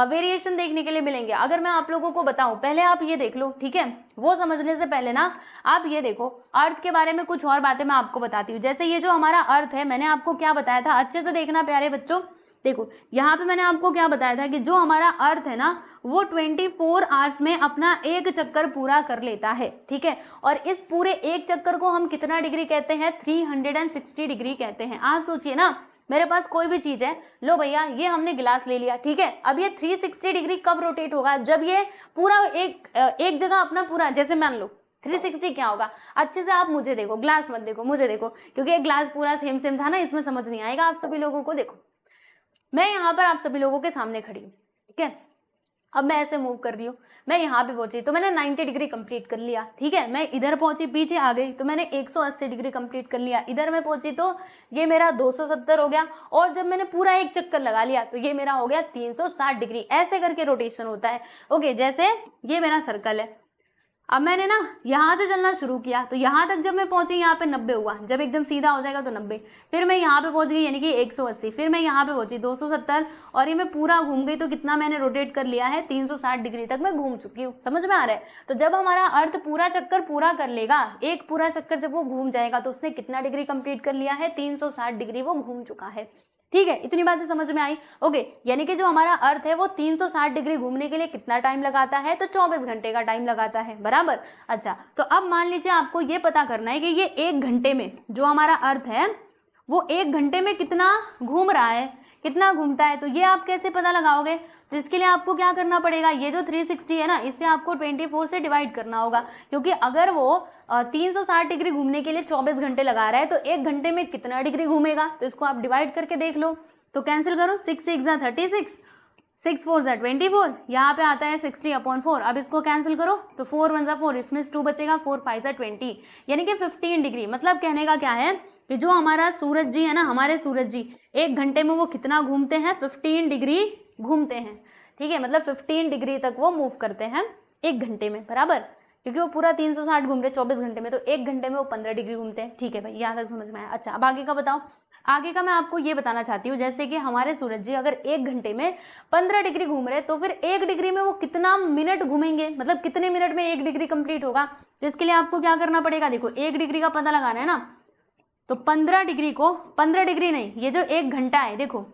वेरिएशन देखने के लिए मिलेंगे। अगर मैं आप लोगों को बताऊं, पहले आप ये देख लो, ठीक है। वो समझने से पहले ना आप ये देखो, अर्थ के बारे में कुछ और बातें मैं आपको बताती हूँ। जैसे ये जो हमारा अर्थ है, मैंने आपको क्या बताया था, अच्छे से देखना प्यारे बच्चों। देखो यहाँ पे मैंने आपको क्या बताया था कि जो हमारा अर्थ है ना, वो 24 आवर्स में अपना एक चक्कर पूरा कर लेता है, ठीक है। और इस पूरे एक चक्कर को हम कितना डिग्री कहते हैं, 360 डिग्री कहते हैं। आप सोचिए ना, मेरे पास कोई भी चीज है, लो भैया ये हमने गिलास ले लिया, ठीक है। अब ये 360 डिग्री कब रोटेट होगा, जब ये पूरा एक जगह अपना पूरा, जैसे मान लो 360 क्या होगा, अच्छे से आप मुझे देखो, ग्लास मत देखो, मुझे देखो, क्योंकि ये ग्लास पूरा सेम सेम था ना, इसमें समझ नहीं आएगा आप सभी लोगों को। देखो मैं यहाँ पर आप सभी लोगों के सामने खड़ी हूँ, ठीक है। अब मैं ऐसे मूव कर रही हूँ, मैं यहाँ पे पहुंची तो मैंने 90 डिग्री कंप्लीट कर लिया, ठीक है। मैं इधर पहुंची, पीछे आ गई तो मैंने 180 डिग्री कंप्लीट कर लिया। इधर मैं पहुंची तो ये मेरा 270 हो गया, और जब मैंने पूरा एक चक्कर लगा लिया तो ये मेरा हो गया 360 डिग्री। ऐसे करके रोटेशन होता है। ओके, जैसे ये मेरा सर्कल है, अब मैंने ना यहाँ से चलना शुरू किया तो यहाँ तक जब मैं पहुंची, यहाँ पे 90 हुआ, जब एकदम सीधा हो जाएगा तो 90, फिर मैं यहाँ पे पहुंच गई यानी कि 180, फिर मैं यहाँ पे पहुंची 270, और ये मैं पूरा घूम गई तो कितना मैंने रोटेट कर लिया है, 360 डिग्री तक मैं घूम चुकी हूँ। समझ में आ रहा है? तो जब हमारा अर्थ पूरा चक्कर पूरा कर लेगा, एक पूरा चक्कर जब वो घूम जाएगा तो उसने कितना डिग्री कंप्लीट कर लिया है, 360 डिग्री वो घूम चुका है, ठीक है। इतनी बातें समझ में आई? ओके, यानी कि जो हमारा अर्थ है वो 360 डिग्री घूमने के लिए कितना टाइम लगाता है, तो 24 घंटे का टाइम लगाता है, बराबर। अच्छा, तो अब मान लीजिए आपको ये पता करना है कि ये 1 घंटे में जो हमारा अर्थ है वो 1 घंटे में कितना घूम रहा है, कितना घूमता है। तो ये आप कैसे पता लगाओगे? तो इसके लिए आपको क्या करना पड़ेगा, ये जो 360 है ना, इसे आपको 24 से डिवाइड करना होगा, क्योंकि अगर वो 360 डिग्री घूमने के लिए 24 घंटे लगा रहा है तो 1 घंटे में कितना डिग्री घूमेगा, तो इसको आप डिवाइड करके देख लो। तो कैंसिल करो, 6 6 जा 36, 6 4 जा 24, यहाँ पे आता है 60/4। अब इसको कैंसिल करो तो 4 1 जा 4, इसमें 2 बचेगा, 4 5 जा 20, यानी कि 15 डिग्री। मतलब कहने का क्या है कि जो हमारा सूरज जी है ना, हमारे सूरज जी 1 घंटे में वो कितना घूमते हैं, 15 डिग्री घूमते हैं, ठीक है। मतलब 15 डिग्री तक वो मूव करते हैं 1 घंटे में, बराबर, क्योंकि वो पूरा 360 घूम रहे 24 घंटे में, तो 1 घंटे में वो 15 डिग्री घूमते हैं, ठीक है भाई, यहाँ तक समझ में आया। अच्छा, अब आगे का बताओ। आगे का मैं आपको ये बताना चाहती हूँ, जैसे कि हमारे सूरज जी अगर 1 घंटे में 15 डिग्री घूम रहे तो फिर 1 डिग्री में वो कितना मिनट घूमेंगे, मतलब कितने मिनट में 1 डिग्री कंप्लीट होगा। तो इसके लिए आपको क्या करना पड़ेगा, देखो 1 डिग्री का पता लगाना है ना, तो 15 डिग्री को, 15 डिग्री नहीं, ये जो 1 घंटा है, देखो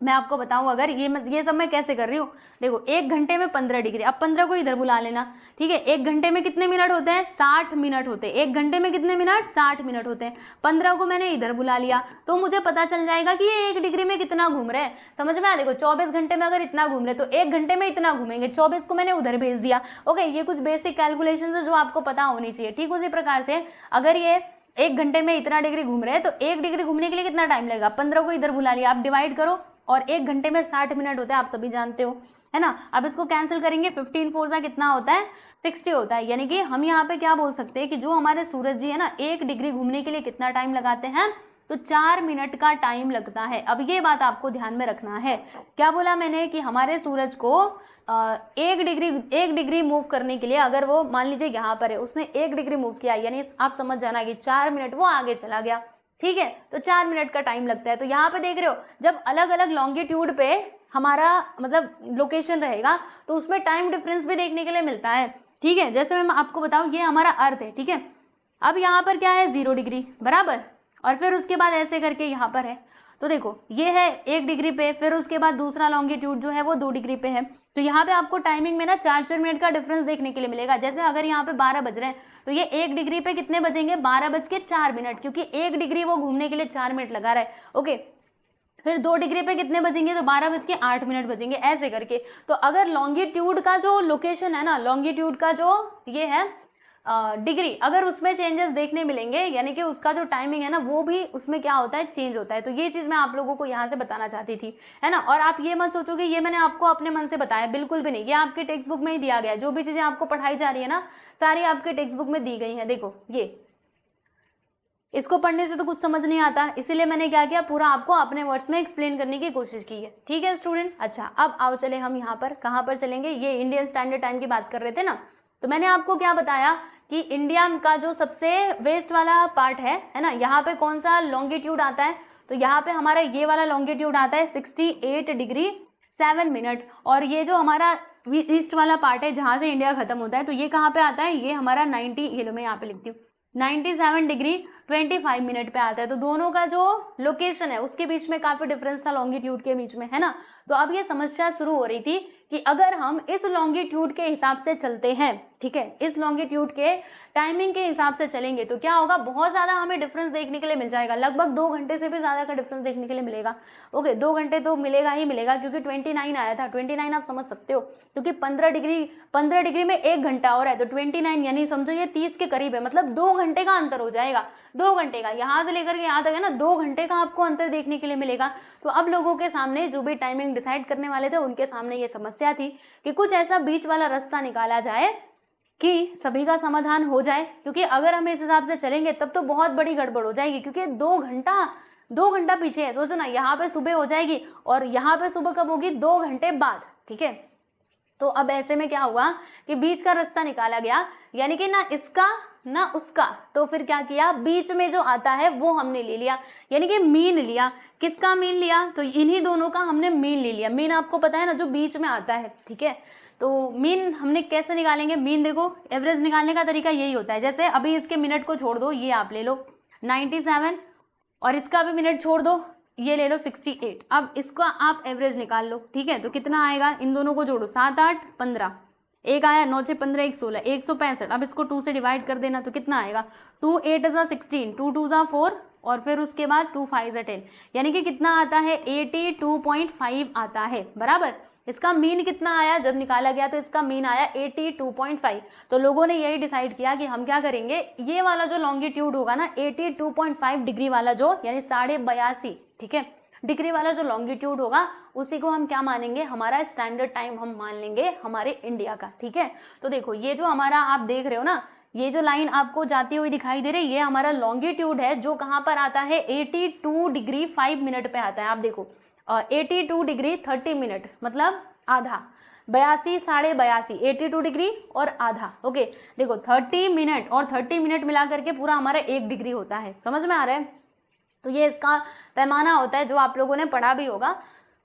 मैं आपको बताऊं, अगर ये सब मैं कैसे कर रही हूँ, देखो 1 घंटे में 15 डिग्री, अब 15 को इधर बुला लेना, ठीक है। 1 घंटे में कितने मिनट होते हैं, 60 मिनट होते हैं। 1 घंटे में कितने मिनट, 60 मिनट होते हैं। 15 को मैंने इधर बुला लिया तो मुझे पता चल जाएगा कि ये 1 डिग्री में कितना घूम रहे हैं। समझ में आ, देखो 24 घंटे में अगर इतना घूम रहे तो 1 घंटे में इतना घूमेंगे, 24 को मैंने उधर भेज दिया। ओके, ये कुछ बेसिक कैलकुलेशन है जो आपको पता होनी चाहिए। ठीक, उसी प्रकार से अगर ये 1 घंटे में इतना डिग्री घूम रहे हैं तो 1 डिग्री घूमने के लिए कितना टाइम लगेगा, 15 को इधर बुला लिया, आप डिवाइड करो, और 1 घंटे में 60 मिनट होते हैं, आप सभी जानते हो, है ना। अब इसको कैंसिल करेंगे, 15 4 जा कितना होता है, 60 होता है। यानी कि हम यहाँ पे क्या बोल सकते हैं कि जो हमारे सूरज जी है ना, 1 डिग्री घूमने के लिए कितना टाइम लगाते हैं, तो 4 मिनट का टाइम लगता है। अब ये बात आपको ध्यान में रखना है। क्या बोला मैंने कि हमारे सूरज को 1 डिग्री मूव करने के लिए, अगर वो मान लीजिए यहाँ पर है, उसने 1 डिग्री मूव किया, यानी आप समझ जाना कि 4 मिनट वो आगे चला गया, ठीक है। तो 4 मिनट का टाइम लगता है। तो यहाँ पे देख रहे हो, जब अलग अलग लॉन्गिट्यूड पे हमारा मतलब लोकेशन रहेगा तो उसमें टाइम डिफरेंस भी देखने के लिए मिलता है, ठीक है। जैसे मैं आपको बताऊं, ये हमारा अर्थ है, ठीक है। अब यहाँ पर क्या है 0 डिग्री बराबर, और फिर उसके बाद ऐसे करके यहाँ पर है, तो देखो ये है 1 डिग्री पे, फिर उसके बाद दूसरा लॉन्गिट्यूड जो है वो 2 डिग्री पे है। तो यहाँ पे आपको टाइमिंग में ना 4-4 मिनट का डिफरेंस देखने के लिए मिलेगा। जैसे अगर यहाँ पे 12 बज रहे हैं तो ये 1 डिग्री पे कितने बजेंगे, 12:04, क्योंकि 1 डिग्री वो घूमने के लिए 4 मिनट लगा रहा है, ओके। फिर 2 डिग्री पे कितने बजेंगे, तो 12:08 बजेंगे, ऐसे करके। तो अगर लॉन्गिट्यूड का जो लोकेशन है ना, लॉन्गिट्यूड का जो ये है डिग्री, अगर उसमें चेंजेस देखने मिलेंगे, यानी कि उसका जो टाइमिंग है ना वो भी उसमें क्या होता है, चेंज होता है। तो ये चीज मैं आप लोगों को यहाँ से बताना चाहती थी, है ना। और आप ये मत सोचो कि ये मैंने आपको अपने मन से बताया, बिल्कुल भी नहीं, ये आपके टेक्स्ट बुक में ही दिया गया है। जो भी चीजें आपको पढ़ाई जा रही है ना, सारी आपके टेक्स्ट बुक में दी गई है। देखो ये, इसको पढ़ने से तो कुछ समझ नहीं आता, इसीलिए मैंने क्या किया, पूरा आपको अपने वर्ड्स में एक्सप्लेन करने की कोशिश की है, ठीक है स्टूडेंट। अच्छा, अब आओ चले हम यहाँ पर कहाँ पर चलेंगे, ये इंडियन स्टैंडर्ड टाइम की बात कर रहे थे ना। तो मैंने आपको क्या बताया कि इंडिया का जो सबसे वेस्ट वाला पार्ट है ना, यहाँ पे कौन सा लॉन्गिट्यूड आता है, तो यहाँ पे हमारा ये वाला लॉन्गिट्यूड आता है 68 डिग्री 7 मिनट। और ये जो हमारा ईस्ट वाला पार्ट है जहाँ से इंडिया खत्म होता है, तो ये कहाँ पे आता है, ये हमारा 90, ये लो मैं यहाँ पे लिखती हूँ, 97 डिग्री 25 मिनट पे आता है। तो दोनों का जो लोकेशन है उसके बीच में काफी डिफरेंस था लॉन्गिट्यूड के बीच में, है ना। तो अब ये समस्या शुरू हो रही थी कि अगर हम इस लॉन्गिट्यूड के हिसाब से चलते हैं, ठीक है, इस लॉन्गिट्यूड के टाइमिंग के हिसाब से चलेंगे तो क्या होगा, बहुत ज्यादा हमें डिफरेंस देखने के लिए मिल जाएगा, लगभग 2 घंटे से भी ज्यादा का डिफरेंस देखने के लिए मिलेगा। ओके, 2 घंटे तो मिलेगा ही मिलेगा, क्योंकि 29 आया था, 29 आप समझ सकते हो, क्योंकि 15 डिग्री में 1 घंटा और है, तो 29 यानी समझो ये 30 के करीब है, मतलब 2 घंटे का अंतर हो जाएगा। 2 घंटे का, यहाँ से लेकर के यहाँ तक है ना, 2 घंटे का आपको अंतर देखने के लिए मिलेगा। तो अब लोगों के सामने, जो भी टाइमिंग डिसाइड करने वाले थे, उनके सामने ये समस्या थी कि कुछ ऐसा बीच वाला रास्ता निकाला जाए कि सभी का समाधान हो जाए, क्योंकि अगर हम इस हिसाब से चलेंगे तब तो बहुत बड़ी गड़बड़ हो जाएगी, क्योंकि 2 घंटा पीछे है। सोचो ना, यहाँ पे सुबह हो जाएगी और यहाँ पे सुबह कब होगी, 2 घंटे बाद, ठीक है। तो अब ऐसे में क्या हुआ कि बीच का रास्ता निकाला गया, यानी कि ना इसका ना उसका। तो फिर क्या किया, बीच में जो आता है वो हमने ले लिया, यानी कि मीन लिया। किसका मीन लिया, तो इन्हीं दोनों का हमने मीन ले लिया। मीन आपको पता है ना, जो बीच में आता है, ठीक है। तो मीन हमने कैसे निकालेंगे, मीन देखो एवरेज निकालने का तरीका यही होता है। जैसे अभी इसके मिनट को छोड़ दो, ये आप ले लो 97, और इसका भी मिनट छोड़ दो, ये ले लो 68। अब इसका आप एवरेज निकाल लो, ठीक है। तो कितना आएगा, इन दोनों को जोड़ो, 7 8 15, एक आया 9 6 15 1 16, 165। अब इसको 2 से डिवाइड कर देना, तो कितना आएगा, 2 8 16, 2 2 4, और फिर उसके बाद 2 5 10, यानी कि कितना आता है, 82.5 आता है, बराबर। इसका मीन कितना आया जब निकाला गया, तो इसका मीन आया 82.5। तो लोगों ने यही डिसाइड किया कि हम क्या करेंगे, ये वाला जो लॉन्गिट्यूड होगा ना, 82.5 डिग्री वाला जो, यानी 82.5, ठीक है, डिग्री वाला जो लॉन्गिट्यूड होगा, उसी को हम क्या मानेंगे, हमारा स्टैंडर्ड टाइम हम मान लेंगे हमारे इंडिया का, ठीक है। तो देखो ये जो हमारा आप देख रहे हो ना, ये जो लाइन आपको जाती हुई दिखाई दे रही है, ये हमारा लॉन्गिट्यूड है, जो कहाँ पर आता है, 82 डिग्री 5 मिनट पे आता है। आप देखो 82 डिग्री 30 मिनट, मतलब आधा, 82 82.5, 82 डिग्री और आधा, ओके। देखो 30 मिनट और 30 मिनट मिला करके पूरा हमारा 1 डिग्री होता है, समझ में आ रहा है। तो ये इसका पैमाना होता है, जो आप लोगों ने पढ़ा भी होगा,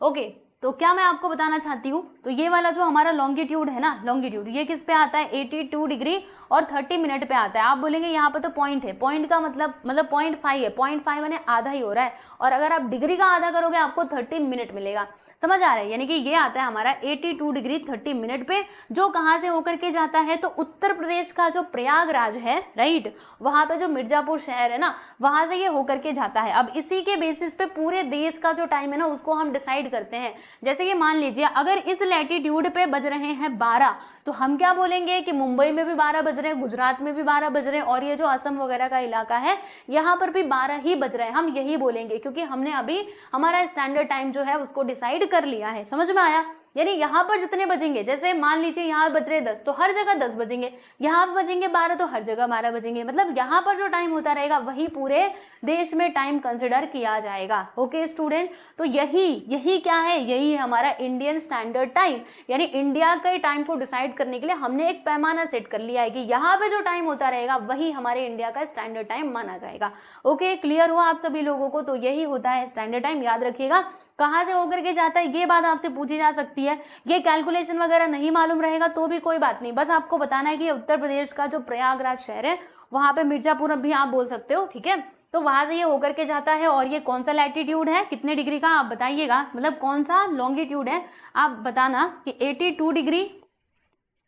ओके। तो क्या मैं आपको बताना चाहती हूँ, तो ये वाला जो हमारा लॉन्गिट्यूड है ना, लॉन्गिट्यूड ये किस पे आता है, 82 डिग्री और 30 मिनट पे आता है। आप बोलेंगे यहाँ पे तो पॉइंट है, पॉइंट का मतलब 0.5 है, 0.5 यानी आधा ही हो रहा है, और अगर आप डिग्री का आधा करोगे आपको 30 मिनट मिलेगा, समझ आ रहा है। यानी कि ये आता है हमारा 82 डिग्री 30 मिनट पे, जो कहाँ से होकर के जाता है, तो उत्तर प्रदेश का जो प्रयागराज है, राइट, वहां पे जो मिर्जापुर शहर है ना, वहां से ये होकर के जाता है। अब इसी के बेसिस पे पूरे देश का जो टाइम है ना, उसको हम डिसाइड करते हैं। जैसे कि मान लीजिए अगर इस लैटिट्यूड पे बज रहे हैं 12, तो हम क्या बोलेंगे कि मुंबई में भी 12 बज रहे हैं, गुजरात में भी 12 बज रहे हैं, और ये जो असम वगैरह का इलाका है यहाँ पर भी 12 ही बज रहे हैं, हम यही बोलेंगे, क्योंकि हमने अभी हमारा स्टैंडर्ड टाइम जो है उसको डिसाइड कर लिया है, समझ में आया। यानी यहाँ पर जितने बजेंगे, जैसे मान लीजिए यहाँ बज रहे 10, तो हर जगह 10 बजेंगे, यहाँ बजेंगे 12, तो हर जगह 12 बजेंगे, मतलब यहाँ पर जो टाइम होता रहेगा वही पूरे देश में टाइम कंसिडर किया जाएगा। ओके स्टूडेंट, तो यही क्या है, यही है हमारा इंडियन स्टैंडर्ड टाइम, यानी इंडिया के टाइम को डिसाइड करने के लिए हमने एक पैमाना सेट कर लिया है कि यहाँ पे जो टाइम होता रहेगा वही हमारे इंडिया का स्टैंडर्ड टाइम माना जाएगा। ओके, क्लियर हुआ आप सभी लोगों को? तो यही होता है स्टैंडर्ड टाइम, याद रखिएगा। कहाँ से होकर के जाता है ये बात आपसे पूछी जा सकती है, ये कैलकुलेशन वगैरह नहीं मालूम रहेगा तो भी कोई बात नहीं, बस आपको बताना है कि उत्तर प्रदेश का जो प्रयागराज शहर है वहां पे मिर्जापुर भी आप बोल सकते हो, ठीक है। तो वहां से ये होकर के जाता है और ये कौन सा लैटिट्यूड है, कितने डिग्री का आप बताइएगा, मतलब कौन सा लॉन्गिट्यूड है आप बताना कि 82 डिग्री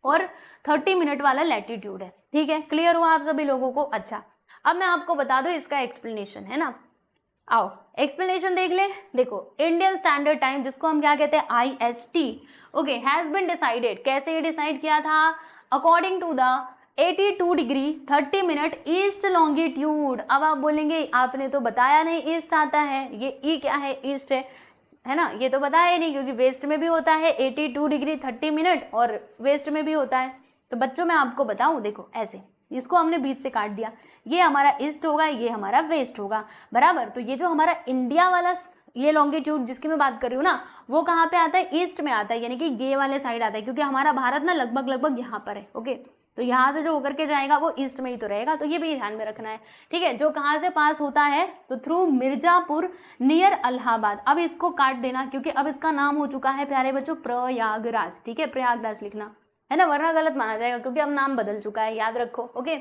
और 30 मिनट वाला लैटिट्यूड है, ठीक है। क्लियर हुआ आप सभी लोगों को? अच्छा, अब मैं आपको बता दूं इसका एक्सप्लेनेशन, है ना। आओ एक्सप्लेनेशन देख ले। देखो, इंडियन स्टैंडर्ड टाइम जिसको हम क्या कहते हैं, IST, okay, has been decided, कैसे ये डिसाइड किया था, according to the 82 degree 30 minute east longitude. अब आप बोलेंगे आपने तो बताया नहीं ईस्ट आता है, ये ई क्या है, ईस्ट है ना, ये तो बताया ही नहीं क्योंकि वेस्ट में भी होता है 82 डिग्री 30 मिनट और वेस्ट में भी होता है। तो बच्चों मैं आपको बताऊं, देखो ऐसे इसको हमने बीच से काट दिया, ये हमारा ईस्ट होगा, ये हमारा वेस्ट होगा, बराबर। तो ये जो हमारा इंडिया वाला ये लॉन्गिट्यूड जिसकी मैं बात कर रही हूँ ना, वो कहाँ पे आता है, ईस्ट में आता है, यानी कि ये वाले साइड आता है, क्योंकि हमारा भारत ना लगभग यहाँ पर है। ओके, तो यहाँ से जो होकर के जाएगा वो ईस्ट में ही तो रहेगा, तो ये भी ध्यान में रखना है, ठीक है। जो कहाँ से पास होता है, तो थ्रू मिर्जापुर नियर इलाहाबाद। अब इसको काट देना क्योंकि अब इसका नाम हो चुका है प्यारे बच्चों प्रयागराज, ठीक है, प्रयागराज लिखना है ना, वरना गलत माना जाएगा क्योंकि अब नाम बदल चुका है, याद रखो। ओके,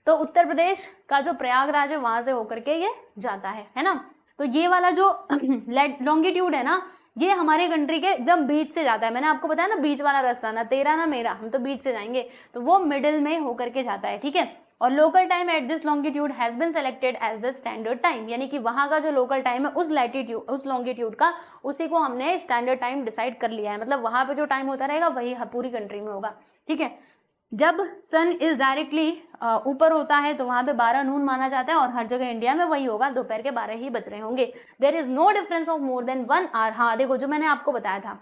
तो उत्तर प्रदेश का जो प्रयागराज है वहां से होकर के ये जाता है ना। तो ये वाला जो लॉन्गिट्यूड है ना, ये हमारे कंट्री के एकदम बीच से जाता है, मैंने आपको बताया ना बीच वाला रास्ता, ना तेरा ना मेरा, हम तो बीच से जाएंगे, तो वो मिडिल में होकर के जाता है, ठीक है। और local time at this longitude has been selected as the standard time, यानी कि वहां का जो लोकल टाइम है उस लैटिट्यूड उस लॉन्गिट्यूड का, उसी को हमने स्टैंडर्ड टाइम डिसाइड कर लिया है, मतलब वहां पे जो टाइम होता रहेगा वही पूरी कंट्री में होगा, ठीक है। जब सन इज डायरेक्टली ऊपर होता है तो वहां पे 12 नून माना जाता है और हर जगह इंडिया में वही होगा, दोपहर के 12 ही बज रहे होंगे। There is no difference of more than 1 hour. हाँ देखो, जो मैंने आपको बताया था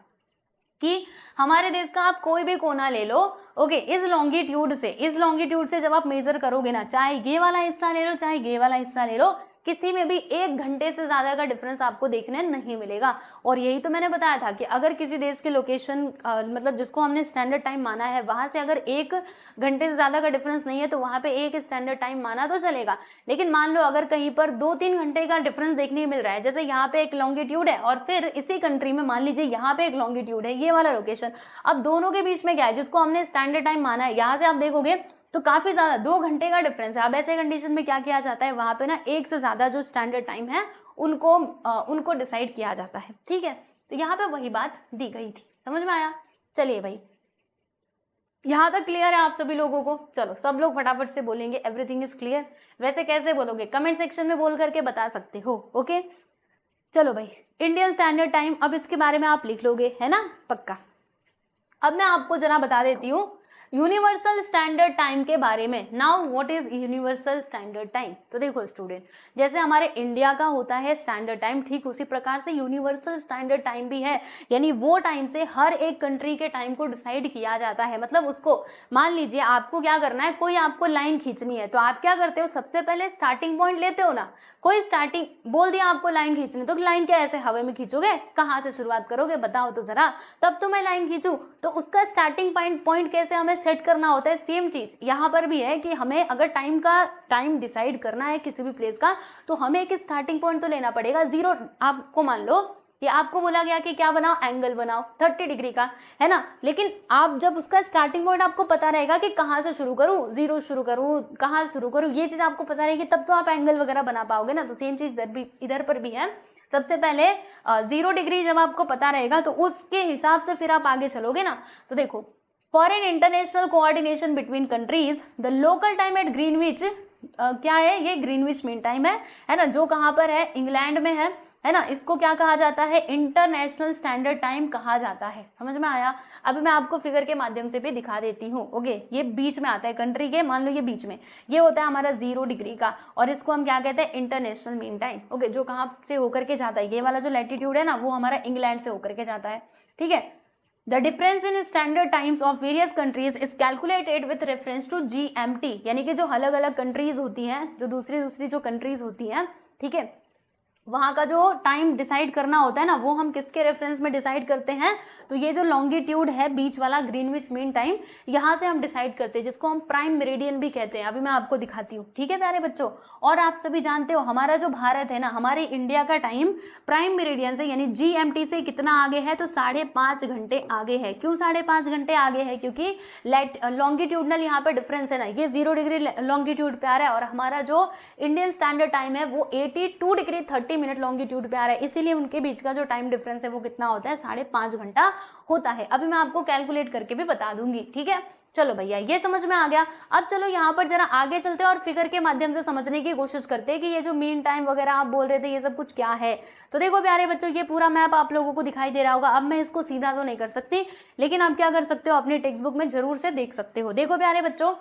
कि हमारे देश का आप कोई भी कोना ले लो, ओके, इस लॉन्गिट्यूड से जब आप मेजर करोगे ना, चाहे ये वाला हिस्सा ले लो चाहे ये वाला हिस्सा ले लो, किसी में भी 1 घंटे से ज्यादा का डिफरेंस आपको देखने नहीं मिलेगा। और यही तो मैंने बताया था कि अगर किसी देश के लोकेशन मतलब जिसको हमने स्टैंडर्ड टाइम माना है वहां से अगर 1 घंटे से ज्यादा का डिफरेंस नहीं है तो वहां पे एक स्टैंडर्ड टाइम माना तो चलेगा। लेकिन मान लो अगर कहीं पर 2-3 घंटे का डिफरेंस देखने मिल रहा है, जैसे यहाँ पे एक लॉन्गिट्यूड है और फिर इसी कंट्री में मान लीजिए यहाँ पे एक लॉन्गिट्यूड है, ये वाला लोकेशन, अब दोनों के बीच में क्या है, जिसको हमने स्टैंडर्ड टाइम माना है, यहाँ से आप देखोगे तो काफी ज्यादा 2 घंटे का डिफरेंस है। अब ऐसे कंडीशन में क्या किया जाता है, वहां पे ना एक से ज्यादा जो स्टैंडर्ड टाइम है उनको डिसाइड किया जाता है, ठीक है। तो यहाँ पे वही बात दी गई थी, समझ में आया? चलिए भाई, यहाँ तक क्लियर है आप सभी लोगों को? चलो सब लोग फटाफट से बोलेंगे एवरीथिंग इज क्लियर। वैसे कैसे बोलोगे, कमेंट सेक्शन में बोल करके बता सकते हो, ओके। चलो भाई, इंडियन स्टैंडर्ड टाइम, अब इसके बारे में आप लिख लोगे, है ना, पक्का। अब मैं आपको जरा बता देती हूँ यूनिवर्सल स्टैंडर्ड टाइम के बारे में। Now what is universal standard time? तो देखो स्टूडेंट, जैसे हमारे इंडिया का होता है स्टैंडर्ड टाइम, ठीक उसी प्रकार से यूनिवर्सल स्टैंडर्ड टाइम भी है, यानी वो टाइम से हर एक कंट्री के टाइम को डिसाइड किया जाता है। मतलब उसको मान लीजिए आपको क्या करना है, कोई आपको लाइन खींचनी है तो आप क्या करते हो, सबसे पहले स्टार्टिंग पॉइंट लेते हो ना। कोई स्टार्टिंग बोल दिया आपको लाइन खींचनी, तो लाइन क्या ऐसे हवा में खींचोगे, कहाँ से शुरुआत करोगे बताओ तो जरा, तब तो मैं लाइन खींचूं। तो उसका स्टार्टिंग पॉइंट कैसे हमें सेट करना होता है, सेम चीज यहाँ पर भी है कि हमें अगर टाइम डिसाइड करना है किसी भी प्लेस का, तो हमें एक स्टार्टिंग पॉइंट तो लेना पड़ेगा। 0 आपको मान लो कि आपको बोला गया कि क्या बनाओ, एंगल बनाओ 30 डिग्री का, है ना। लेकिन आप जब उसका स्टार्टिंग पॉइंट आपको पता रहेगा कि कहाँ से शुरू करूँ, 0 शुरू करूँ, कहाँ शुरू करूँ, ये चीज आपको पता रहेगी, तब तो आप एंगल वगैरह बना पाओगे ना। तो सेम चीज इधर पर भी है। सबसे पहले 0 डिग्री जब आपको पता रहेगा तो उसके हिसाब से फिर आप आगे चलोगे ना। तो देखो, for an international coordination between countries the local time at Greenwich, क्या है ये, ग्रीनविच मीन टाइम है ना, जो कहाँ पर है, इंग्लैंड में है ना। इसको क्या कहा जाता है, इंटरनेशनल स्टैंडर्ड टाइम कहा जाता है। समझ में आया? अभी मैं आपको फिगर के माध्यम से भी दिखा देती हूँ। ओके, ये बीच में आता है कंट्री के, मान लो ये बीच में, ये होता है हमारा 0 डिग्री का, और इसको हम क्या कहते हैं, इंटरनेशनल मीन टाइम। ओके, जो कहाँ से होकर के जाता है, ये वाला जो लैटिट्यूड है ना, वो हमारा इंग्लैंड से होकर के जाता है, ठीक है। The difference in standard times of various countries is calculated with reference to GMT, यानी कि जो अलग अलग कंट्रीज होती हैं, जो दूसरी दूसरी जो कंट्रीज होती हैं, ठीक है, वहाँ का जो टाइम डिसाइड करना होता है ना, वो हम किसके रेफरेंस में डिसाइड करते हैं, तो ये जो लॉन्गिट्यूड है बीच वाला ग्रीनविच मीन टाइम, यहाँ से हम डिसाइड करते हैं, जिसको हम प्राइम मेरिडियन भी कहते हैं। अभी मैं आपको दिखाती हूँ, ठीक है प्यारे बच्चों। और आप सभी जानते हो हमारा जो भारत है ना, हमारे इंडिया का टाइम प्राइम मेरिडियन से यानी GMT से कितना आगे है, तो 5.5 घंटे आगे है। क्यों 5.5 घंटे आगे है? क्योंकि लॉन्गिट्यूडनल यहाँ पे डिफरेंस है ना, ये 0 डिग्री लॉन्गिट्यूड पे आ रहा है, और हमारा जो इंडियन स्टैंडर्ड टाइम है वो 82 डिग्री 30 मिनट लॉन्गिट्यूड पे आ रहा है, इसीलिए उनके बीच का जो टाइम डिफरेंस है वो कितना होता है, 5.5 घंटा होता है। अभी मैं आपको कैलकुलेट करके भी बता दूंगी, ठीक है। चलो भैया, ये समझ में आ गया। अब चलो यहाँ पर जरा आगे चलते हैं और फिगर के माध्यम से समझने की कोशिश करते हैं कि ये जो मीन टाइम वगैरह आप बोल रहे थे, ये सब कुछ क्या है। तो देखो प्यारे बच्चों, ये पूरा मैप आप लोगों को दिखाई दे रहा होगा। अब मैं इसको सीधा तो नहीं कर सकती, लेकिन आप क्या कर सकते हो, अपनी टेक्स्ट बुक में जरूर से देख सकते हो। देखो प्यारे बच्चों,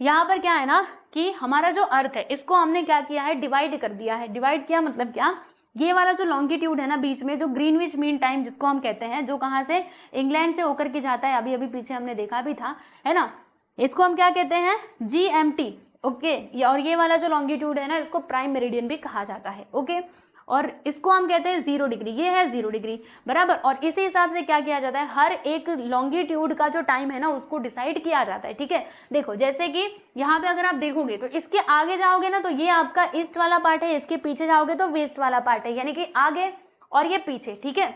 यहाँ पर क्या है ना कि हमारा जो अर्थ है, इसको हमने क्या किया है, डिवाइड कर दिया है। डिवाइड किया मतलब क्या, ये वाला जो लॉन्गिट्यूड है ना बीच में, जो ग्रीनविच मीन टाइम जिसको हम कहते हैं, जो कहाँ से, इंग्लैंड से होकर के जाता है, अभी अभी पीछे हमने देखा भी था, है ना, इसको हम क्या कहते हैं, GMT, ओके। और ये वाला जो लॉन्गिट्यूड है ना, इसको प्राइम मेरिडियन भी कहा जाता है, ओके। और इसको हम कहते हैं 0 डिग्री, ये है 0 डिग्री, बराबर। और इसी हिसाब से क्या किया जाता है, हर एक लॉन्गिट्यूड का जो टाइम है ना, उसको डिसाइड किया जाता है, ठीक है। देखो जैसे कि यहाँ पे अगर आप देखोगे तो इसके आगे जाओगे ना, तो ये आपका ईस्ट वाला पार्ट है, इसके पीछे जाओगे तो वेस्ट वाला पार्ट है, यानी कि आगे और ये पीछे, ठीक है।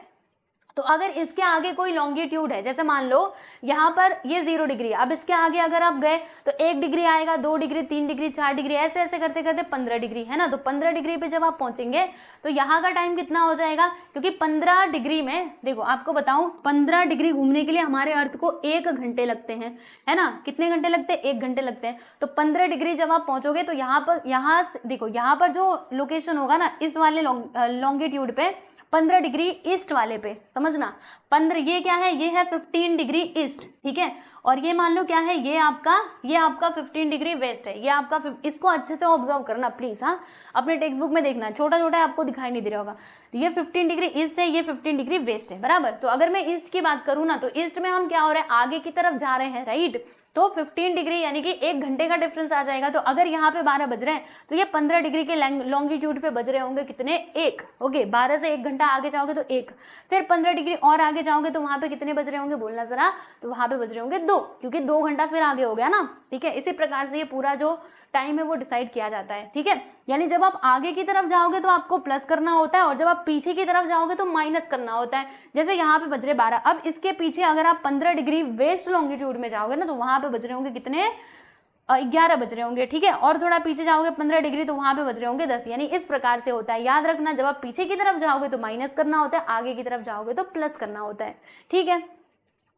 तो अगर इसके आगे कोई लॉन्गिट्यूड है, जैसे मान लो यहाँ पर ये 0 डिग्री, अब इसके आगे अगर आप गए तो 1 डिग्री आएगा, 2 डिग्री, 3 डिग्री, 4 डिग्री, ऐसे ऐसे करते करते 15 डिग्री, है ना। तो 15 डिग्री पे जब आप पहुंचेंगे तो यहाँ का टाइम कितना हो जाएगा, क्योंकि 15 डिग्री में, देखो आपको बताऊं, 15 डिग्री घूमने के लिए हमारे अर्थ को 1 घंटे लगते हैं, है ना। कितने घंटे लगते हैं, 1 घंटे लगते हैं। तो 15 डिग्री जब आप पहुंचोगे तो यहाँ पर, यहाँ देखो यहाँ पर जो लोकेशन होगा ना, इस वाले लॉन्गिट्यूड पे 15 डिग्री ईस्ट वाले पे, समझना 15, ये क्या है, ये है 15 डिग्री ईस्ट, ठीक है। और ये मान लो क्या है, ये आपका 15 डिग्री वेस्ट है, ये आपका, इसको अच्छे से ऑब्जर्व करना प्लीज, हाँ, अपने टेक्स्ट बुक में देखना, छोटा छोटा आपको दिखाई नहीं दे रहा होगा। ये 15 डिग्री ईस्ट है, ये 15 डिग्री वेस्ट है, बराबर। तो अगर मैं ईस्ट की बात करूँ ना, तो ईस्ट में हम क्या हो रहा है, आगे की तरफ जा रहे हैं, राइट। तो 15 डिग्री यानी कि 1 घंटे का डिफरेंस आ जाएगा। तो अगर यहाँ पे 12 बज रहे हैं, तो ये 15 डिग्री के लॉन्गिट्यूड पे बज रहे होंगे कितने, 1, ओके। 12 से 1 घंटा आगे जाओगे तो 1, फिर 15 डिग्री और आगे जाओगे तो वहां पे कितने बज रहे होंगे, बोलना जरा, तो वहां पे बज रहे होंगे 2, क्योंकि 2 घंटा फिर आगे हो गया ना, ठीक है। इसी प्रकार से ये पूरा जो टाइम है वो डिसाइड किया जाता है, ठीक है। यानी जब आप आगे की तरफ जाओगे तो आपको प्लस करना होता है, और जब आप पीछे की तरफ जाओगे तो माइनस करना होता है। जैसे यहाँ पे बज रहे 12, अब इसके पीछे अगर आप 15 डिग्री वेस्ट लॉन्गिट्यूड में जाओगे ना, तो वहां पे बज रहे होंगे कितने, 11 बज रहे होंगे, ठीक है। और थोड़ा पीछे जाओगे 15 डिग्री, तो वहां पे बज रहे होंगे 10। यानी इस प्रकार से होता है, याद रखना, जब आप पीछे की तरफ जाओगे तो माइनस करना होता है, आगे की तरफ जाओगे तो प्लस करना होता है, ठीक है।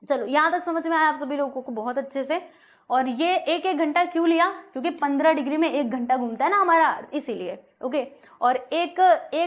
चलो यहाँ तक समझ में आया आप सभी लोगों को बहुत अच्छे से। और ये 1 घंटा क्यों लिया, क्योंकि 15 डिग्री में 1 घंटा घूमता है ना हमारा, इसीलिए, ओके। और एक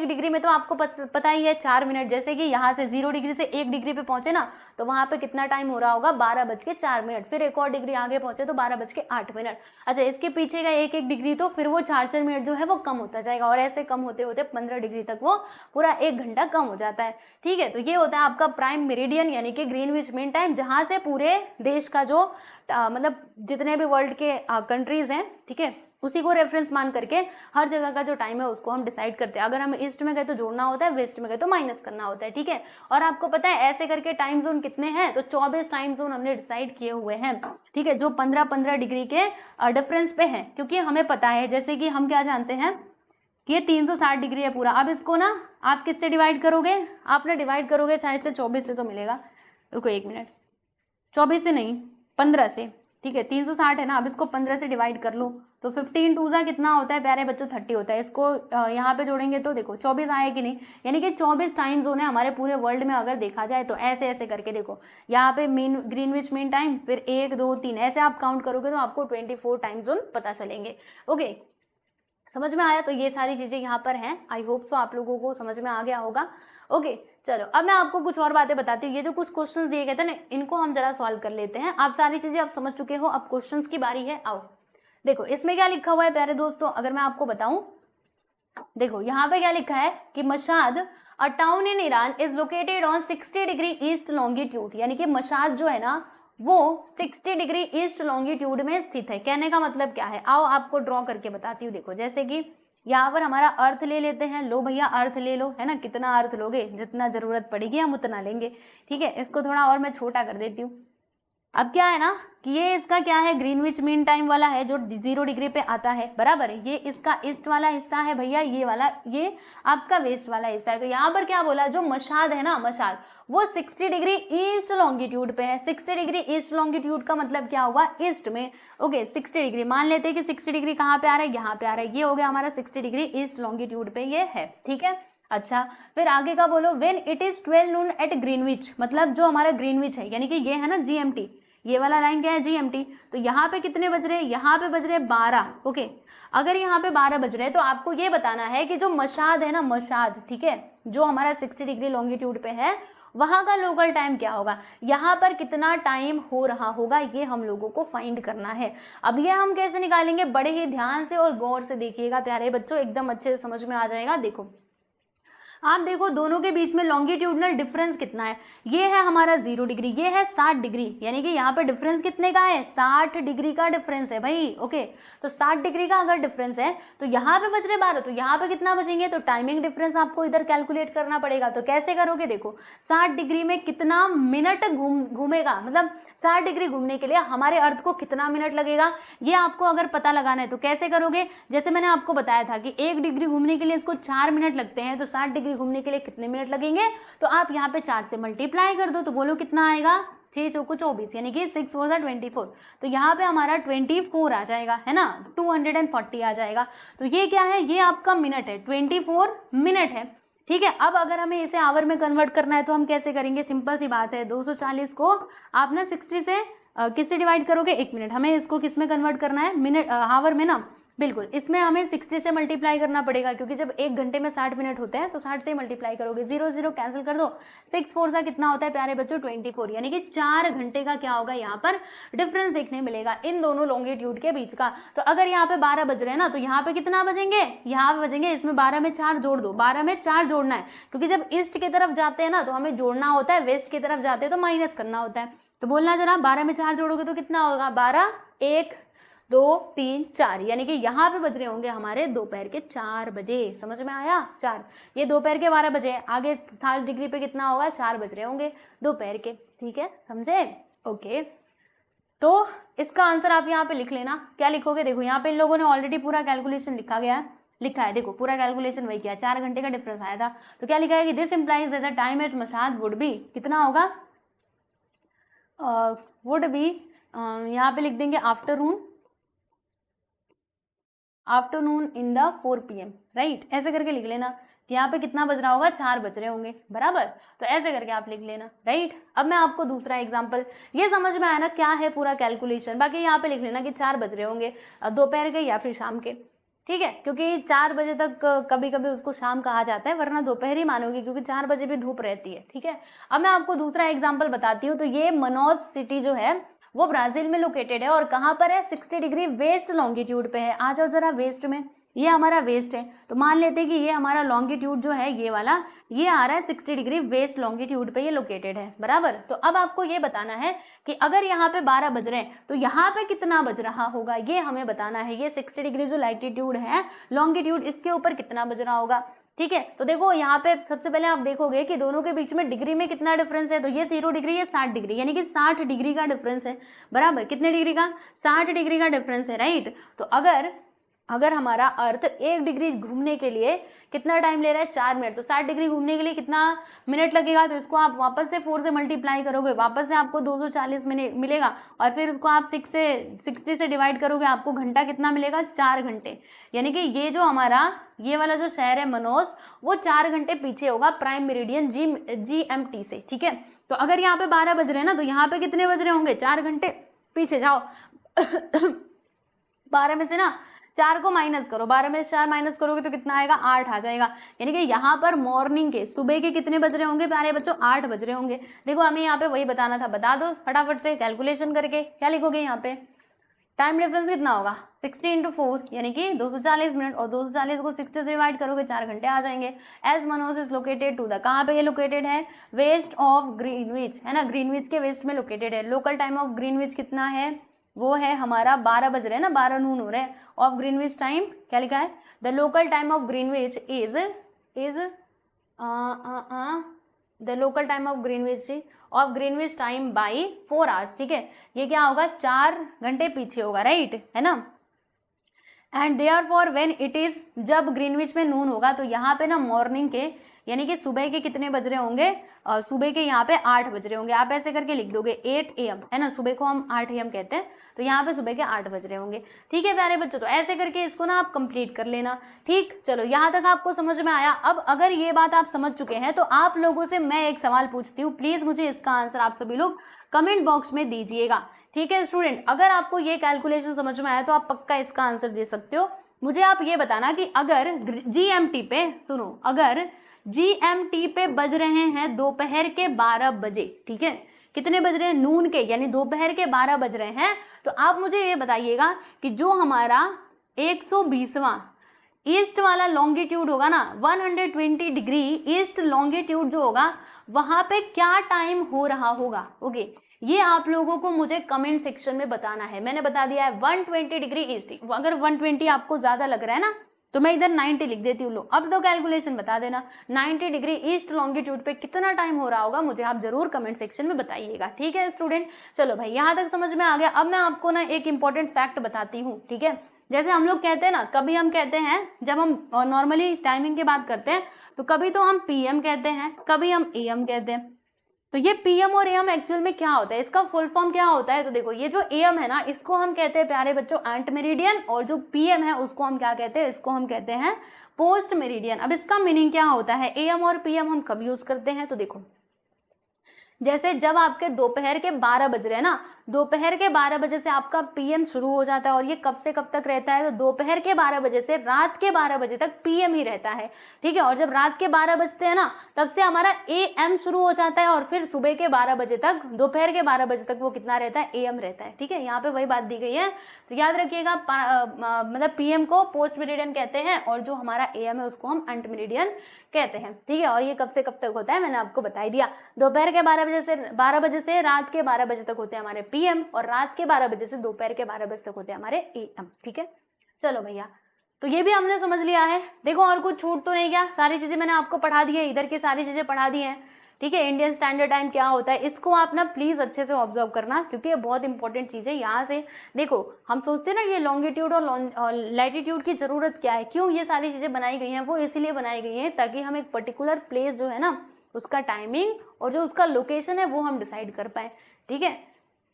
डिग्री में तो आपको पता ही है 4 मिनट। जैसे कि यहाँ से 0 डिग्री से 1 डिग्री पे पहुंचे ना, तो वहां पे कितना टाइम हो रहा होगा, 12:04। फिर एक और डिग्री आगे पहुंचे तो 12:08। अच्छा, इसके पीछे का 1 डिग्री, तो फिर वो 4 मिनट जो है वो कम होता जाएगा, और ऐसे कम होते होते 15 डिग्री तक वो पूरा 1 घंटा कम हो जाता है, ठीक है। तो ये होता है आपका प्राइम मेरिडियन यानी कि ग्रीनविच मीन टाइम, जहां से पूरे देश का जो मतलब जितने भी वर्ल्ड के कंट्रीज हैं, ठीक है, उसी को रेफरेंस मान करके हर जगह का जो टाइम है उसको हम डिसाइड करते हैं। अगर हम ईस्ट में गए तो जोड़ना होता है, वेस्ट में गए तो माइनस करना होता है, ठीक है। और आपको पता है ऐसे करके टाइम जोन कितने हैं, तो 24 टाइम जोन हमने डिसाइड किए हुए हैं, ठीक है, जो 15-15 डिग्री के डिफरेंस पे हैं। क्योंकि हमें पता है, जैसे कि हम क्या जानते हैं कि ये 360 डिग्री है पूरा। अब इसको ना आप किससे डिवाइड करोगे, आपने डिवाइड करोगे शायद से 24 से तो मिलेगा, रुको 1 मिनट, 24 से नहीं 15 से, ठीक है। 360 है ना, अब इसको 15 से डिवाइड कर लो, तो 15 2 कितना होता है प्यारे बच्चों, 30 होता है। इसको यहाँ पे जोड़ेंगे तो देखो 24 आए कि नहीं, यानी कि 24 टाइम जोन है हमारे पूरे वर्ल्ड में अगर देखा जाए तो। ऐसे ऐसे करके देखो, यहाँ पे मेन ग्रीनविच मीन टाइम, फिर 1 2 3 ऐसे आप काउंट करोगे तो आपको 24 टाइम जोन पता चलेंगे, ओके। समझ में आया? तो ये सारी चीजें यहाँ पर हैं। आई होप सो आप लोगों को समझ में आ गया होगा, ओके। चलो अब मैं आपको कुछ और बातें बताती हूँ। ये जो कुछ क्वेश्चंस दिए गए थे ना, इनको हम जरा सॉल्व कर लेते हैं। आप सारी चीजें आप समझ चुके हो, अब क्वेश्चंस की बारी है। आओ देखो इसमें क्या लिखा हुआ है प्यारे दोस्तों, अगर मैं आपको बताऊं देखो यहाँ पे क्या लिखा है कि Mashhad a town in Iran is located on 60 degree east longitude, यानी कि मशाद जो है ना वो 60 डिग्री ईस्ट लॉन्गिट्यूड में स्थित है। कहने का मतलब क्या है, आओ आपको ड्रॉ करके बताती हूँ। देखो जैसे कि यहाँ पर हमारा अर्थ ले लेते हैं, लो भैया अर्थ ले लो, है ना, कितना अर्थ लोगे, जितना जरूरत पड़ेगी हम उतना लेंगे, ठीक है। इसको थोड़ा और मैं छोटा कर देती हूँ। अब क्या है ना कि ये इसका क्या है, ग्रीनविच मीन टाइम वाला है जो 0 डिग्री पे आता है, बराबर है। ये इसका ईस्ट वाला हिस्सा है भैया, ये वाला ये आपका वेस्ट वाला हिस्सा है। तो यहाँ पर क्या बोला, जो मशाद है ना, मशाद वो 60 डिग्री ईस्ट लॉन्गिट्यूड पे है। 60 डिग्री ईस्ट लॉन्गिट्यूड का मतलब क्या हुआ, ईस्ट में। ओके 60 डिग्री मान लेते हैं कि 60 डिग्री कहाँ पे आ रहा है, यहाँ पे आ रहा है। ये हो गया हमारा 60 डिग्री ईस्ट लॉन्गिट्यूड पे ये है, ठीक है। अच्छा फिर आगे का बोलो, when it is 12 noon at Greenwich, मतलब जो हमारा ग्रीनविच है, यानी कि ये है ना जीएमटी, ये वाला लाइन क्या है जीएमटी। तो यहाँ पे कितने बज रहे हैं, यहाँ पे बज रहे 12। ओके अगर यहाँ पे 12 बज रहे हैं तो आपको ये बताना है कि जो मशाद है ना, मशाद, ठीक है, जो हमारा 60 डिग्री लॉन्गिट्यूड पे है, वहां का लोकल टाइम क्या होगा, यहाँ पर कितना टाइम हो रहा होगा, ये हम लोगों को फाइंड करना है। अब ये हम कैसे निकालेंगे, बड़े ही ध्यान से और गौर से देखिएगा प्यारे बच्चों, एकदम अच्छे से समझ में आ जाएगा। देखो आप देखो दोनों के बीच में लॉन्गिट्यूडनल डिफरेंस कितना है, ये है हमारा 0 डिग्री, ये है 60 डिग्री, यानी कि यहाँ पे डिफरेंस कितने का है, 60 डिग्री का डिफरेंस है भाई। ओके तो 60 डिग्री का अगर डिफरेंस है तो यहाँ पे बज रहे 12, तो यहाँ पे कितना बजेंगे, तो टाइमिंग डिफरेंस आपको इधर कैलकुलेट करना पड़ेगा। तो कैसे करोगे, देखो 60 डिग्री में कितना मिनट घूमेगा, मतलब 60 डिग्री घूमने के लिए हमारे अर्थ को कितना मिनट लगेगा, ये आपको अगर पता लगाना है तो कैसे करोगे, जैसे मैंने आपको बताया था कि 1 डिग्री घूमने के लिए इसको 4 मिनट लगते हैं, तो 60 डिग्री घूमने के लिए कितने मिनट लगेंगे, तो आप यहाँ पे 4 से मल्टीप्लाई कर दो, तो बोलो कितना आएगा, 6 चौको 24, यानी कि 6 4 24। तो यहाँ पे हमारा 24 आ जाएगा, है ना, 240 आ जाएगा। तो ये क्या है, ये आपका मिनट है, 24 मिनट है, ठीक है। अब अगर हमें इसे आवर में कन्वर्ट करना है तो हम कैसे करेंगे, सिंपल सी बात है, 240 को आप ना 60 से किससे डिवाइड करोगे, 1 मिनट। हमें इसको किस में कन्वर्ट करना है, मिनट आवर में ना, बिल्कुल इसमें हमें 60 से मल्टीप्लाई करना पड़ेगा, क्योंकि जब 1 घंटे में 60 मिनट होते हैं तो 60 से मल्टीप्लाई करोगे, 0 0 कैंसिल कर दो, 6 4 का कितना होता है प्यारे बच्चों, 24, यानी कि 4 घंटे का क्या होगा, यहाँ पर डिफरेंस देखने मिलेगा इन दोनों लॉन्गिट्यूड के बीच का। तो अगर यहाँ पे 12 बज रहे हैं ना, तो यहाँ पे कितना बजेंगे, यहाँ पे बजेंगे, इसमें 12 में 4 जोड़ दो, 12 में 4 जोड़ना है, क्योंकि जब ईस्ट की तरफ जाते हैं ना तो हमें जोड़ना होता है, वेस्ट की तरफ जाते हैं तो माइनस करना होता है। तो बोलना जरा, 12 में 4 जोड़ोगे तो कितना होगा, 12 1 2 3 4, यानी कि यहाँ पे बज रहे होंगे हमारे दोपहर के 4 बजे, समझ में आया, 4, ये दोपहर के 12 बजे, आगे 60 डिग्री पे कितना होगा, 4 बज रहे होंगे दोपहर के, ठीक है, समझे। ओके तो इसका आंसर आप यहाँ पे लिख लेना, क्या लिखोगे, देखो यहाँ पे इन लोगों ने ऑलरेडी पूरा कैलकुलेशन लिखा है, देखो पूरा कैलकुलेशन वही किया, 4 घंटे का डिफरेंस आया था। तो क्या लिखा है कि this implies that the time at Mashhad would be, कितना होगा, वुड बी, यहाँ पे लिख देंगे afternoon in the 4 PM, right, ऐसे करके लिख लेना कि यहाँ पे कितना बज रहा होगा, 4 बज रहे होंगे, बराबर। तो ऐसे करके आप लिख लेना, राइट। अब मैं आपको दूसरा एग्जांपल, ये समझ में आया ना क्या है पूरा कैलकुलेशन, बाकी यहाँ पे लिख लेना कि 4 बज रहे होंगे दोपहर के या फिर शाम के, ठीक है, क्योंकि 4 बजे तक कभी कभी उसको शाम कहा जाता है, वरना दोपहर ही मानोगे, क्योंकि 4 बजे भी धूप रहती है, ठीक है। अब मैं आपको दूसरा एग्जाम्पल बताती हूँ। तो ये मनोस सिटी जो है वो ब्राजील में लोकेटेड है, और कहाँ पर है, 60 डिग्री वेस्ट लॉन्गिट्यूड पे है। आ जाओ जरा वेस्ट में, ये हमारा वेस्ट है, तो मान लेते हैं कि ये हमारा लॉन्गिट्यूड जो है ये वाला, ये आ रहा है 60 डिग्री वेस्ट लॉन्गिट्यूड पे ये लोकेटेड है, बराबर। तो अब आपको ये बताना है कि अगर यहाँ पे 12 बज रहे हैं तो यहाँ पे कितना बज रहा होगा, ये हमें बताना है। ये 60 डिग्री जो लैटिट्यूड है, लॉन्गिट्यूड, इसके ऊपर कितना बज रहा होगा, ठीक है। तो देखो यहाँ पे सबसे पहले आप देखोगे कि दोनों के बीच में डिग्री में कितना डिफरेंस है, तो ये 0 डिग्री, ये 60 डिग्री, यानी कि 60 डिग्री का डिफरेंस है, बराबर। कितने डिग्री का, 60 डिग्री का डिफरेंस है, राइट। तो अगर हमारा अर्थ 1 डिग्री घूमने के लिए कितना टाइम ले रहा है, 4 मिनट, तो 60 डिग्री घूमने के लिए कितना मिनट लगेगा, तो इसको आप वापस से 4 से मल्टीप्लाई करोगे, वापस से आपको 240 मिनट मिलेगा, और फिर उसको आप 60 से डिवाइड करोगे, आपको घंटा कितना मिलेगा, 4 घंटे। यानी कि ये जो हमारा ये वाला जो शहर है मनोस, वो 4 घंटे पीछे होगा प्राइम मेरिडियन GMT से, ठीक है। तो अगर यहाँ पे 12 बज रहे हैं ना, तो यहाँ पे कितने बज रहे होंगे, 4 घंटे पीछे जाओ 12 में से ना 4 को माइनस करो, 12 में से 4 माइनस करोगे तो कितना आएगा, 8 आ जाएगा। यानी कि यहाँ पर मॉर्निंग के, सुबह के कितने बज रहे होंगे प्यारे बच्चों, 8 बज रहे होंगे। देखो हमें यहाँ पे वही बताना था, बता दो फटाफट से कैलकुलेशन करके, क्या लिखोगे यहाँ पे, टाइम डिफरेंस कितना होगा 60 इंटू 4 यानी कि 240 मिनट, और 240 को 60 से डिवाइड करोगे 4 घंटे आ जाएंगे। As Manoj is located to the, कहाँ पे ये लोकेटेड है, वेस्ट ऑफ ग्रीनविच, है ना, ग्रीनविच के वेस्ट में लोकेटेड है। लोकल टाइम ऑफ ग्रीनविच कितना है, वो है हमारा 12 बज रहे हैं ना, 12 नून हो रहे हैं। ऑफ ग्रीनविच टाइम क्या लिखा है, the local time of Greenwich is the local time of Greenwich time by 4 hours, ठीक है। ये क्या होगा, 4 घंटे पीछे होगा, राइट, है ना। And therefore when it is, जब ग्रीनविच में नून होगा तो यहाँ पे ना मॉर्निंग के यानी कि सुबह के कितने बज रहे होंगे, सुबह के यहाँ पे 8 बज रहे होंगे। आप ऐसे करके लिख दोगे 8 AM, है ना, सुबह को हम 8 AM कहते हैं, तो यहाँ पे सुबह के 8 बज रहे होंगे, ठीक है प्यारे बच्चों। तो ऐसे करके इसको ना आप कंप्लीट कर लेना, ठीक। चलो यहाँ तक आपको समझ में आया। अब अगर ये बात आप समझ चुके हैं तो आप लोगों से मैं एक सवाल पूछती हूँ, प्लीज मुझे इसका आंसर आप सभी लोग कमेंट बॉक्स में दीजिएगा, ठीक है स्टूडेंट। अगर आपको ये कैलकुलेशन समझ में आया तो आप पक्का इसका आंसर दे सकते हो। मुझे आप ये बताना कि अगर GMT पे, सुनो, अगर GMT पे बज रहे हैं दोपहर के 12 बजे, ठीक है, कितने बज रहे हैं, नून के, यानी दोपहर के 12 बज रहे हैं, तो आप मुझे ये बताइएगा कि जो हमारा 120वां ईस्ट वाला लॉन्गिट्यूड होगा ना, 120 डिग्री ईस्ट लॉन्गिट्यूड जो होगा, वहां पे क्या टाइम हो रहा होगा, ओके। ये आप लोगों को मुझे कमेंट सेक्शन में बताना है। मैंने बता दिया है 120 डिग्री ईस्ट, अगर 120 आपको ज्यादा लग रहा है ना तो मैं इधर 90 लिख देती हूँ। लो अब तो कैलकुलेशन बता देना, 90 डिग्री ईस्ट लॉन्गिट्यूड पे कितना टाइम हो रहा होगा, मुझे आप जरूर कमेंट सेक्शन में बताइएगा, ठीक है स्टूडेंट। चलो भाई यहाँ तक समझ में आ गया। अब मैं आपको ना एक इंपॉर्टेंट फैक्ट बताती हूँ, ठीक है। जैसे हम लोग कहते हैं ना, कभी हम कहते हैं, जब हम नॉर्मली टाइमिंग की बात करते हैं तो कभी तो हम PM कहते हैं, कभी हम AM कहते हैं। तो ये PM और AM एक्चुअल में क्या होता है, इसका फुल फॉर्म क्या होता है, तो देखो ये जो AM है ना, इसको हम कहते हैं प्यारे बच्चों एंट मेरिडियन, और जो PM है उसको हम क्या कहते हैं, इसको हम कहते हैं पोस्ट मेरिडियन। अब इसका मीनिंग क्या होता है, AM और PM हम कब यूज करते हैं, तो देखो जैसे जब आपके दोपहर के 12 बज रहे हैं ना, दोपहर के 12 बजे से आपका PM शुरू हो जाता है, और ये कब से कब तक रहता है, तो दोपहर के 12 बजे से रात के 12 बजे तक PM ही रहता है, ठीक है। और जब रात के 12 बजते हैं ना, तब से हमारा AM शुरू हो जाता है, और फिर सुबह के 12 बजे तक, दोपहर के 12 बजे तक वो कितना रहता है, AM रहता है, ठीक है। यहाँ पे वही बात दी गई है, तो याद रखिएगा, मतलब PM को पोस्ट मेरिडियन कहते हैं, और जो हमारा AM है उसको हम एंट मेरिडियन कहते हैं, ठीक है। और ये कब से कब तक होता है मैंने आपको बता ही दिया, दोपहर के 12 बजे से रात के 12 बजे तक होते हैं हमारे PM, और रात के 12 बजे से दोपहर के 12 बजे तक होते हैं हमारे AM, ठीक है। चलो भैया, तो ये भी हमने समझ लिया है। देखो और कुछ छूट तो नहीं गया, सारी चीजें मैंने आपको पढ़ा दी है, इधर की सारी चीजें पढ़ा दी हैं, ठीक है। इंडियन स्टैंडर्ड टाइम क्या होता है, इसको आप ना प्लीज अच्छे से ऑब्जर्व करना, क्योंकि ये बहुत इंपॉर्टेंट चीज है। यहाँ से देखो, हम सोचते हैं ना ये लॉन्गिट्यूड और लैटिट्यूड की जरूरत क्या है, क्यों ये सारी चीजें बनाई गई हैं, वो इसीलिए बनाई गई हैं ताकि हम एक पर्टिकुलर प्लेस जो है ना, उसका टाइमिंग और जो उसका लोकेशन है वो हम डिसाइड कर पाए, ठीक है।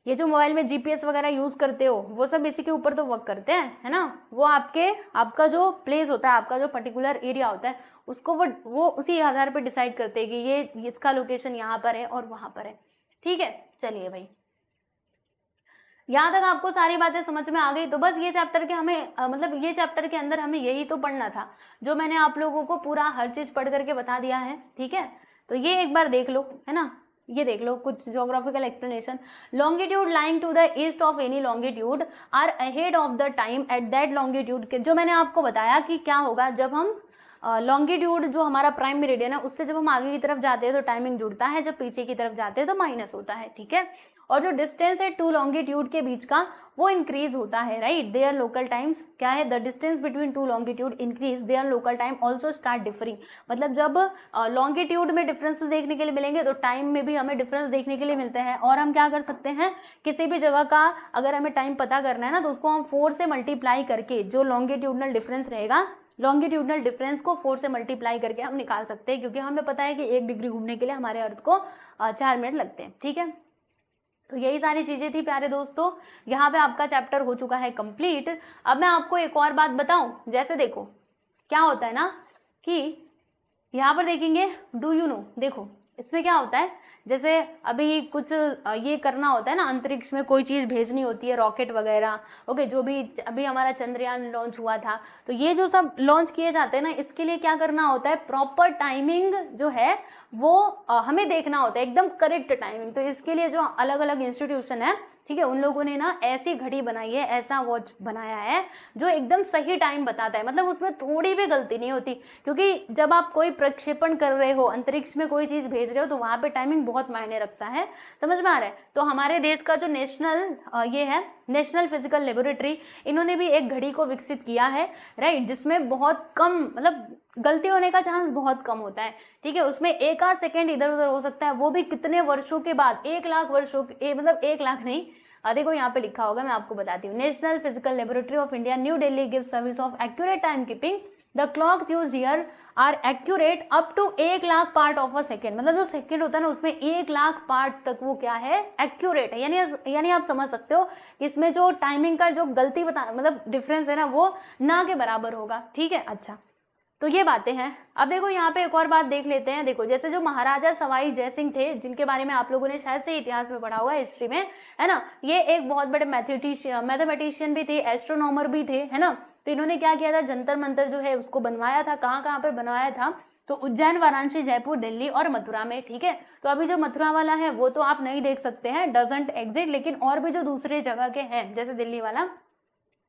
ये जो मोबाइल में GPS वगैरह यूज करते हो, वो सब इसी के ऊपर तो वर्क करते हैं, है ना। वो आपका जो प्लेस होता है, आपका जो पर्टिकुलर एरिया होता है, उसको वो उसी आधार पर डिसाइड करते हैं कि ये इसका लोकेशन यहाँ पर है और वहां पर है, ठीक है। चलिए भाई, यहाँ तक आपको सारी बातें समझ में आ गई। तो बस ये चैप्टर के हमें मतलब ये चैप्टर के अंदर हमें यही तो पढ़ना था, जो मैंने आप लोगों को पूरा हर चीज पढ़ करके बता दिया है, ठीक है। तो ये एक बार देख लो, है ना, ये देख लो कुछ geographical explanation. Longitude lying to the east of any longitude are ahead of the time at that longitude के, जो मैंने आपको बताया कि क्या होगा जब हम लॉन्गिट्यूड जो हमारा प्राइम मेरिडियन है उससे जब हम आगे की तरफ जाते हैं तो टाइमिंग जुड़ता है, जब पीछे की तरफ जाते हैं तो माइनस होता है, ठीक है। और जो डिस्टेंस है टू लॉन्गिट्यूड के बीच का वो इंक्रीज होता है, राइट। देयर लोकल टाइम्स क्या है, the distance between two longitude increase, their local time also start differing. मतलब जब लॉन्गिट्यूड में डिफरेंस देखने के लिए मिलेंगे तो टाइम में भी हमें डिफरेंस देखने के लिए मिलते हैं। और हम क्या कर सकते हैं, किसी भी जगह का अगर हमें टाइम पता करना है ना, तो उसको हम 4 से मल्टीप्लाई करके जो लॉन्गिट्यूडनल डिफरेंस रहेगा, लॉन्गिट्यूडनल डिफरेंस को 4 से मल्टीप्लाई करके हम निकाल सकते हैं, क्योंकि हमें पता है कि 1 डिग्री घूमने के लिए हमारे अर्थ को 4 मिनट लगते हैं, ठीक है। तो यही सारी चीजें थी प्यारे दोस्तों, यहाँ पे आपका चैप्टर हो चुका है कंप्लीट। अब मैं आपको एक और बात बताऊं, जैसे देखो क्या होता है ना कि यहाँ पर देखेंगे, डू यू नो, देखो इसमें क्या होता है, जैसे अभी कुछ ये करना होता है ना, अंतरिक्ष में कोई चीज भेजनी होती है, रॉकेट वगैरह, ओके, जो भी अभी हमारा चंद्रयान लॉन्च हुआ था, तो ये जो सब लॉन्च किए जाते हैं ना, इसके लिए क्या करना होता है, प्रॉपर टाइमिंग जो है वो हमें देखना होता है, एकदम करेक्ट टाइमिंग। तो इसके लिए जो अलग अलग इंस्टीट्यूशन है, ठीक है, उन लोगों ने ना ऐसी घड़ी बनाई है, ऐसा वॉच बनाया है जो एकदम सही टाइम बताता है, मतलब उसमें थोड़ी भी गलती नहीं होती, क्योंकि जब आप कोई प्रक्षेपण कर रहे हो, अंतरिक्ष में कोई चीज भेज रहे हो, तो वहां पे टाइमिंग बहुत मायने रखता है। समझ में आ रहा है? तो हमारे देश का जो ये है नेशनल फिजिकल लेबोरेटरी, इन्होंने भी एक घड़ी को विकसित किया है, राइट, जिसमें बहुत कम, मतलब गलती होने का चांस बहुत कम होता है, ठीक है, उसमें एक आध सेकेंड इधर उधर हो सकता है, वो भी कितने वर्षों के बाद, 1 लाख वर्षों के, मतलब 1 लाख नहीं, देखो यहाँ पे लिखा होगा, मैं आपको बताती हूँ। National physical laboratory of India New Delhi give service of accurate time keeping, the clocks used here are accurate up to 1 lakh part of a second, मतलब जो सेकेंड होता है ना उसमें 1 लाख पार्ट तक वो क्या है, एक्यूरेट है, यानी आप समझ सकते हो कि इसमें जो टाइमिंग का जो गलती मतलब डिफरेंस है ना, वो ना के बराबर होगा, ठीक है। अच्छा, तो ये बातें हैं। अब देखो यहाँ पे एक और बात देख लेते हैं। देखो, जैसे जो महाराजा सवाई जयसिंह थे, जिनके बारे में आप लोगों ने शायद से इतिहास में पढ़ा होगा, हिस्ट्री में, है ना, ये एक बहुत बड़े मैथमेटिशियन भी थे, एस्ट्रोनॉमर भी थे, है ना। तो इन्होंने क्या किया था, जंतर मंतर जो है उसको बनवाया था, कहाँ कहाँ पे बनवाया था, तो उज्जैन, वाराणसी, जयपुर, दिल्ली और मथुरा में, ठीक है। तो अभी जो मथुरा वाला है वो तो आप नहीं देख सकते हैं, डजंट एग्जिट, लेकिन और भी जो दूसरे जगह के हैं, जैसे दिल्ली वाला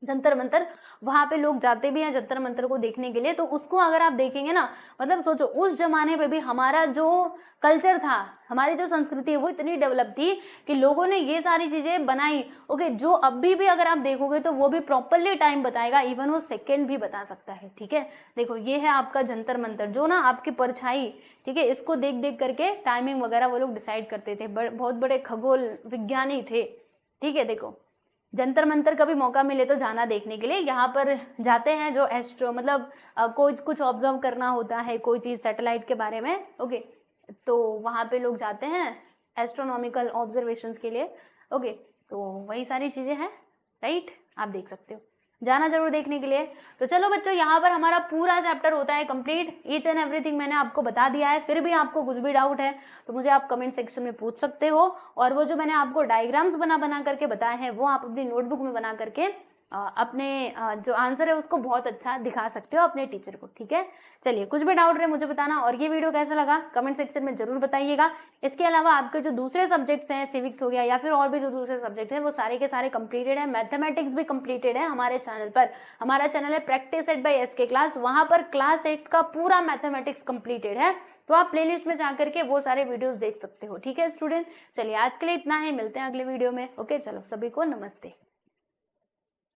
जंतर मंतर, वहां पे लोग जाते भी हैं जंतर मंतर को देखने के लिए। तो उसको अगर आप देखेंगे ना, मतलब सोचो उस जमाने पे भी हमारा जो कल्चर था, हमारी जो संस्कृति है वो इतनी डेवलप थी कि लोगों ने ये सारी चीजें बनाई। ओके, जो अभी भी अगर आप देखोगे तो वो भी प्रॉपरली टाइम बताएगा, इवन वो सेकेंड भी बता सकता है, ठीक है। देखो ये है आपका जंतर मंतर, जो ना आपकी परछाई, ठीक है, इसको देख देख करके टाइमिंग वगैरह वो लोग डिसाइड करते थे, बहुत बड़े खगोल विज्ञानी थे, ठीक है। देखो जंतर मंतर कभी मौका मिले तो जाना देखने के लिए, यहाँ पर जाते हैं जो एस्ट्रो, मतलब कोई कुछ ऑब्जर्व करना होता है, कोई चीज सैटेलाइट के बारे में, ओके, तो वहाँ पे लोग जाते हैं एस्ट्रोनॉमिकल ऑब्जर्वेशंस के लिए, ओके। तो वही सारी चीजें हैं, राइट, आप देख सकते हो, जाना जरूर देखने के लिए। तो चलो बच्चों, यहाँ पर हमारा पूरा चैप्टर होता है कंप्लीट, ईच एंड एवरीथिंग मैंने आपको बता दिया है। फिर भी आपको कुछ भी डाउट है तो मुझे आप कमेंट सेक्शन में पूछ सकते हो, और वो जो मैंने आपको डायग्राम्स बना बना करके बताए हैं वो आप अपनी नोटबुक में बना करके अपने जो आंसर है उसको बहुत अच्छा दिखा सकते हो अपने टीचर को, ठीक है। चलिए, कुछ भी डाउट रहे मुझे बताना, और ये वीडियो कैसा लगा कमेंट सेक्शन में जरूर बताइएगा। इसके अलावा आपके जो दूसरे सब्जेक्ट्स हैं, सिविक्स हो गया या फिर और भी जो दूसरे सब्जेक्ट हैं, वो सारे के सारे कंप्लीटेड है, मैथमेटिक्स भी कंप्लीटेड है हमारे चैनल पर। हमारा चैनल है practice at by SK class, वहां पर क्लास 8 का पूरा मैथमेटिक्स कंप्लीटेड है, तो आप प्लेलिस्ट में जाकर के वो सारे वीडियोस देख सकते हो, ठीक है स्टूडेंट। चलिए आज के लिए इतना ही, मिलते हैं अगले वीडियो में। ओके, चलो सभी को नमस्ते।